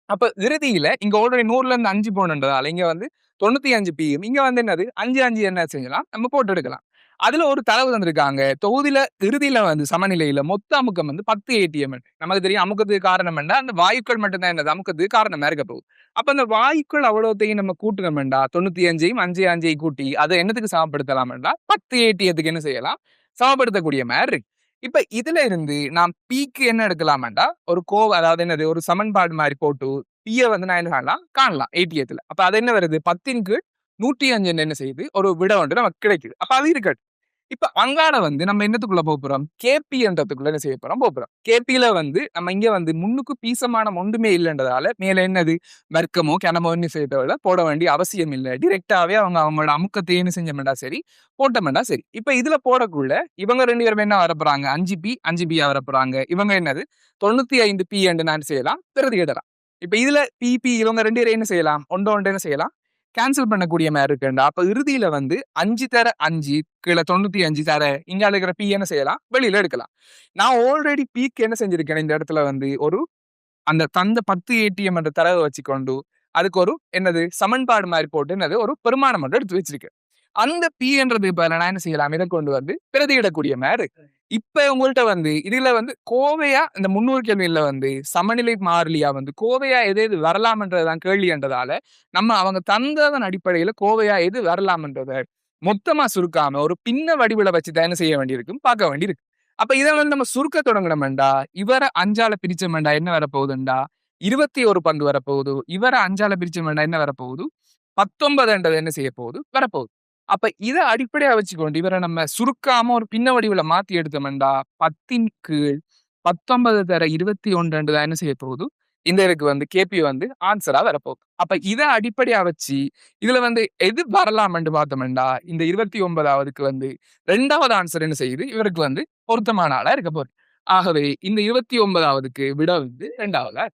அப்ப இறுதியில இங்க ஆல்ரெடி 100ல இருந்து 5 போனதால இங்க வந்து 95 பிஎம் இங்க வந்து என்னது 5 என்ன செய்யலாம் நம்ம போட்டு எடுக்கலாம். அதுல ஒரு தரவு தந்திருக்காங்க தொகுதியில இறுதியில வந்து சமநிலையில மொத்த அமுக்கம் வந்து 10 ATM நமக்கு தெரியும் அமுக்கத்துக்கு காரணம் என்ன அந்த வாயுக்கள் மட்டும்தான் என்னது அமுக்கத்துக்கு காரணமா இருக்க போகுது. அப்ப அந்த வாயுக்கள் அவ்வளோத்தையும் நம்ம கூட்டணும்டா 95ஐயும் 5 கூட்டி அதை என்னத்துக்கு சமப்படுத்தலாம்டா 10 ATMத்துக்கு என்ன செய்யலாம் சமப்படுத்தக்கூடிய மாதிரி இருக்கு. இப்ப இதுல இருந்து நாம் பீக்கு என்ன எடுக்கலாமாண்டா ஒரு அதாவது என்னது ஒரு சமன்பாடு மாதிரி போட்டு பிய வந்து நான் என்ன காணலாம் ATMத்துல. அப்ப அது என்ன வருது 10ன் கீழ் 105 என்ன செய்யுது ஒரு விட வந்து நமக்கு கிடைக்குது. அப்ப அது இருக்கட்டும். இப்ப அங்காட வந்து நம்ம என்னத்துக்குள்ள போறோம் கேபி என்றதுக்குள்ள என்ன செய்ய போறோம் கேபியில வந்து நம்ம இங்க வந்து முன்னுக்கு பீசமானம் ஒன்றுமே இல்லைன்றதால மேல என்னது வர்க்கமோ கனமோ என்ன செய்ய போட வேண்டிய அவசியம் இல்லை. டிரெக்டாவே அவங்களோட அமுக்கத்தை என்ன செஞ்சோம்டா சரி போட்டோம்டா சரி. இப்ப இதுல போடக்குள்ள இவங்க 2 பேரும் என்ன வரப்போறாங்க 5 பி வரப்போறாங்க. இவங்க என்னது 95 பி என்று நான் செய்யலாம் பிரதியிடலாம். இப்ப இதுல பிபி இவங்க 2 பேரும் என்ன செய்யலாம் ஒன்று என்ன செய்யலாம் கேன்சல் பண்ணக்கூடிய மாதிரி இருக்குண்டா. அப்ப இறுதியில வந்து 5 தர 5 கீழே 95 தர இங்க இருக்கிற பி என்ன செய்யலாம் வெளியில எடுக்கலாம். நான் ஆல்ரெடி பீக்கு என்ன செஞ்சிருக்கேன் இந்த இடத்துல வந்து ஒரு அந்த தந்த 10 ATM என்ற தரவை வச்சுக்கொண்டு அதுக்கு ஒரு என்னது சமன்பாடு மாதிரி போட்டு என்னது ஒரு பெருமானம் மட்டும் எடுத்து வச்சிருக்கேன். அந்த பி என்றது இப்ப நான் என்ன செய்யலாம் இதை கொண்டு வந்து பிரதியிடக்கூடிய மாதிரி இப்ப உங்கள்ட்ட வந்து இதுல வந்து கோவையா இந்த 300 கேள்வியில வந்து சமநிலை மாறிலியா வந்து கோவையா எது எது வரலாம்ன்றதுதான் கேள்வின்றதால நம்ம அவங்க தந்ததன் அடிப்படையில கோவையா எது வரலாம்ன்றத மொத்தமா சுருக்காம ஒரு பின்ன வடிவில வச்சு தான் என்ன செய்ய வேண்டியிருக்கும் பார்க்க வேண்டியிருக்கு. அப்ப இதை வந்து நம்ம சுருக்க தொடங்கணும்டா இவரை 5ஆல பிரிச்சோம்டா என்ன வரப்போகுதுண்டா 21 பங்கு வரப்போகுது. இவரை 5ஆல பிரிச்சோம்டா என்ன வரப்போகுது 19 என்ன செய்ய போகுது வரப்போகுது. அப்ப இத அடிப்படையா வச்சுக்கொண்டு இவரை நம்ம சுருக்காம ஒரு பின்ன வடிவுல மாத்தி எடுத்தோம்டா 10ன் கீழ் 19 தர 21 தான் என்ன செய்ய போகுது இந்த இதுக்கு வந்து கேபி வந்து ஆன்சரா வரப்போகுது. அப்ப இத அடிப்படையா வச்சு இதுல வந்து எது வரலாம்னு பார்த்தோம்டா இந்த 29வதுக்கு வந்து 2வது ஆன்சர் என்ன செய்யுது இவருக்கு வந்து பொருத்தமான ஆளா இருக்க போகுது. ஆகவே இந்த 29வதுக்கு விட வந்து 2வதா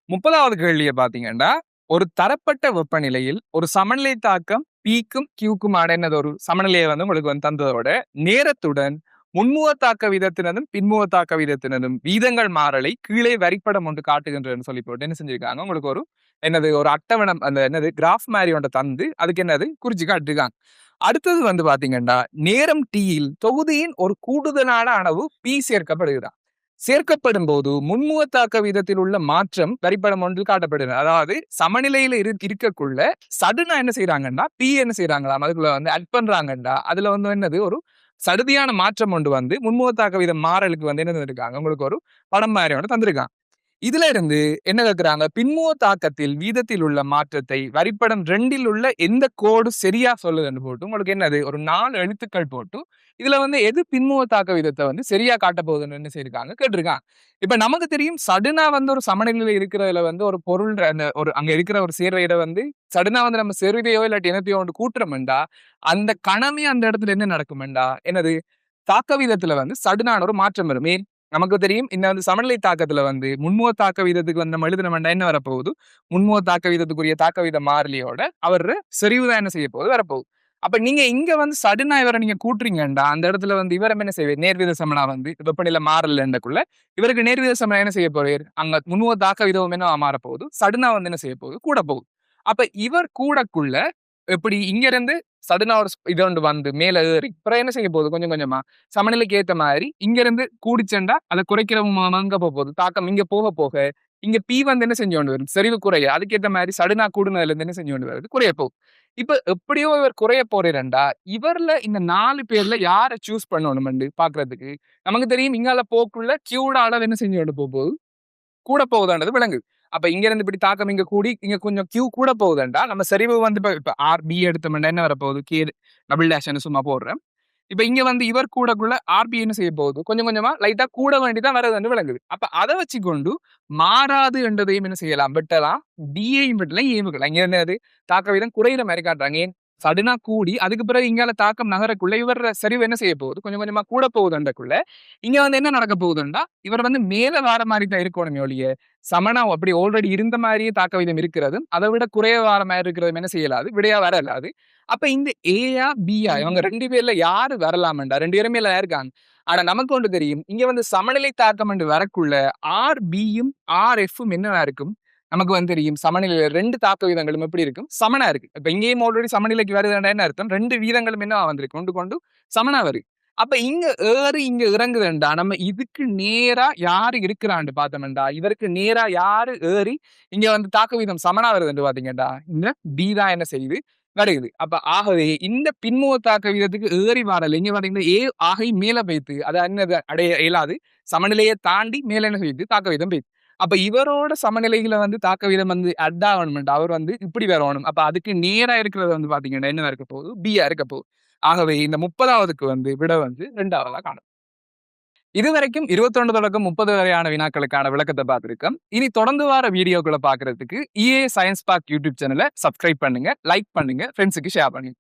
30வது கேள்விய பார்த்தீங்கன்னா, ஒரு தரப்பட்ட வெப்பநிலையில் ஒரு சமநிலை தாக்கம் Pக்கும் Qக்கும் அடைந்தது ஒரு சமநிலையை வந்து உங்களுக்கு வந்து தந்ததோட, நேரத்துடன் முன்முக தாக்க வீதத்தினதும், பின்முக தாக்க வீதத்தினதும் வீதங்கள் மாறலை கீழே வரிப்படம் ஒன்று காட்டுகின்றதுன்னு சொல்லி போட்டு என்ன செஞ்சிருக்காங்க, உங்களுக்கு ஒரு என்னது ஒரு அட்டவணம் அந்த என்னது கிராஃப் மாரி ஒன்றை தந்து அதுக்கு என்னது குறிச்சு காட்டிருக்காங்க. அடுத்தது வந்து பாத்தீங்கன்னா, நேரம் Tயில் தொகுதியின் ஒரு கூடுதலான அளவு P சேர்க்கப்படுகிறான். சேர்க்கப்படும் போது முன்முக தாக்க வீதத்தில் உள்ள மாற்றம் வரிப்படம் ஒன்றில் காட்டப்படுகிறது. அதாவது சமநிலையில இருக்கக்குள்ள சடுனா என்ன செய்யறாங்கன்னா பி என்ன செய்யறாங்களாம் அதுக்குள்ள வந்து அட் பண்றாங்கண்டா அதுல வந்து என்னது ஒரு சடுதியான மாற்றம் ஒன்று வந்து முன்முக தாக்க வீதம் மாறலுக்கு வந்து என்ன தந்திருக்காங்க உங்களுக்கு ஒரு படம் மாதிரி ஒன்று தந்திருக்காங்க. இதுல இருந்து என்ன கேக்குறாங்க பின்முக தாக்கத்தில் வீதத்தில் உள்ள மாற்றத்தை வரிப்படம் 2ல் உள்ள எந்த கோடு சரியா சொல்லுதுன்னு போட்டு உங்களுக்கு என்னது ஒரு 4 எழுத்துக்கள் போட்டு இதுல வந்து எது பின்முக தாக்க வீதத்தை வந்து சரியா காட்ட போகுதுன்னு என்ன செய்யிருக்காங்க கேட்டிருக்காங்க. இப்ப நமக்கு தெரியும் சடுனா வந்து ஒரு சமநிலையில இருக்கிறதுல வந்து ஒரு பொருள் அந்த ஒரு அங்க இருக்கிற ஒரு சேர்வையிட வந்து சடுனா வந்து நம்ம சேர்வையோ இல்லாட்டி இனத்தையோ ஒன்று கூட்டுறோம்டா அந்த கணமே அந்த இடத்துல என்ன நடக்கும்டா என்னது தாக்க வீதத்துல வந்து சடுனான ஒரு மாற்றம் வரும். நமக்கு தெரியும் இந்த வந்து சமநிலை தாக்கத்துல வந்து முன்முக தாக்க வீதத்துக்கு வந்து நம்ம எழுதினோம்னா என்ன வரப்போகுது முன்முக தாக்க வீதத்துக்குரிய தாக்க வீத மாறிலியோட அவர் செறிவுதான் என்ன செய்ய போகுது வரப்போகுது. அப்ப நீங்க இங்க வந்து சடுனா இவரை நீங்க கூட்டுறீங்கண்டா அந்த இடத்துல வந்து இவரை என்ன செய்வார் நேர்வித சமனா வந்து வெப்பநிலை மாறலக்குள்ள இவருக்கு நேர்வித சமனா என்ன செய்ய போறாரு அங்க முன்முக தாக்க விதம் என்ன மாறப்போகுது சடுனா வந்து என்ன செய்ய போகுது கூட போகுது. அப்ப இவர் கூடக்குள்ள எப்படி இங்க இருந்து சடுனா ஒரு இது ஒன்று வந்து மேல ஏறி அப்புறம் என்ன செய்ய போகுது கொஞ்சம் கொஞ்சமா சமநிலைக்கு ஏத்த மாதிரி இங்க இருந்து கூடிச்சண்டா அதை குறைக்கிறவங்க அங்க போகுது தாக்கம் இங்க போக போக இங்க பி வந்து என்ன செஞ்சு கொண்டு வருது செறிவு குறைய அதுக்கேற்ற மாதிரி சடுனா கூடுனதுல இருந்து என்ன செஞ்சு கொண்டு வருது குறைய போகுது. இப்ப எப்படியோ இவர் குறைய போறேன்டா இவர்ல இந்த 4 பேர்ல யாரை சூஸ் பண்ணணும் பாக்குறதுக்கு நமக்கு தெரியும் இங்கால போக்குள்ள கியூட அளவு என்ன செஞ்சு கொண்டு போகுது கூட போகுதான்றது விளங்குது. அப்ப இங்க இருந்து இப்படி தாக்கம் இங்க கூடி இங்க கொஞ்சம் கியூ கூட போகுதுண்டா நம்ம சரிவு வந்து இப்ப ஆர் பி எடுத்தோம்னா என்ன வரப்போகுது கே டபுள் டேஷ் சும்மா போடுறேன். இப்ப இங்க வந்து இவர் கூடக்குள்ள ஆர்பி என்ன செய்ய போகுது கொஞ்சம் கொஞ்சமா லைட்டா கூட வேண்டிதான் வரதுன்னு விளங்குது. அப்ப அதை வச்சுக்கொண்டு மாறாது என்றதையும் என்ன செய்யலாம் வெட்டலாம் டியையும் வெட்டலாம் ஏயும் வெட்டலாம். இங்க என்னது தாக்க வீதம் குறையிற மாதிரி காட்டுறாங்க. ஏன் சடுனா கூடி அதுக்கு பிறகு இங்கால தாக்கம் நகரக்குள்ள இவர் சரிவு என்ன செய்ய போகுது கொஞ்சம் கொஞ்சமா கூட போகுதுன்றக்குள்ள இங்க வந்து என்ன நடக்க போகுதுண்டா இவர் வந்து மேல வார மாதிரி தான் இருக்கணும் ஒழிய சமனா அப்படி ஆல்ரெடி இருந்த மாதிரியே தாக்க வீதம் இருக்கிறது அதை விட குறைய வார மாதிரி இருக்கிறது என்ன செய்யலாது விடையா வரலாது. அப்ப இந்த ஏயா பியா இவங்க 2 பேர்ல யாரு வரலாம்டா 2 பேருமே இருக்காங்க. ஆனா நமக்கு ஒன்று தெரியும் இங்க வந்து சமநிலை தாக்கம் என்று வரக்குள்ள ஆர் பியும் ஆர் எஃப்பும் என்னவா இருக்கும் நமக்கு வந்து தெரியும் சமநிலையில 2 தாக்க வீதங்களும் எப்படி இருக்கும் சமனா இருக்கு. இப்ப இங்கேயும் ஆல்ரெடி சமநிலைக்கு வருதுன்னா என்ன அர்த்தம் 2 வீதங்களும் என்ன வந்திருக்கு கொண்டு கொண்டு சமனா வருது. அப்ப இங்க ஏறி இங்க இறங்குதுண்டா நம்ம இதுக்கு நேரா யாரு இருக்கிறான்னு பார்த்தோம்டா இவருக்கு நேரா யாரு ஏறி இங்க வந்து தாக்க வீதம் சமனா வருதுன்னு பாத்தீங்கடா இந்த பி தான் என்ன செய்யுது வருகுது. அப்ப ஆகவே இந்த பின்முக தாக்க வீதத்துக்கு ஏறி வரல இங்க பாத்தீங்கன்னா ஏ ஆகை மேல போய்த்து அது என்னது அடைய இயலாது சமநிலையை தாண்டி மேல என்ன செய்யுது தாக்க வீதம் போய்த்து. அப்ப இவரோட சமநிலைகளை வந்து தாக்க வீதம் வந்து அட் ஆகணும் அவர் வந்து இப்படி வரணும். அப்ப அதுக்கு நேரா இருக்கிறது வந்து பாத்தீங்கன்னா என்ன இருக்க போகுது பியா இருக்க போகுது. ஆகவே இந்த 30வதுக்கு வந்து விட வந்து 2வதா காணும். இதுவரைக்கும் 21 தொடக்கம் 30 வரையான வினாக்களுக்கான விளக்கத்தை பார்த்திருக்கோம். இனி தொடர்ந்து வர வீடியோக்களை பார்க்கறதுக்கு EA சயின்ஸ் பார்க் யூடியூப் சேனலை சப்ஸ்கிரைப் பண்ணுங்க, லைக் பண்ணுங்க, ஃப்ரெண்ட்ஸுக்கு ஷேர் பண்ணுங்க.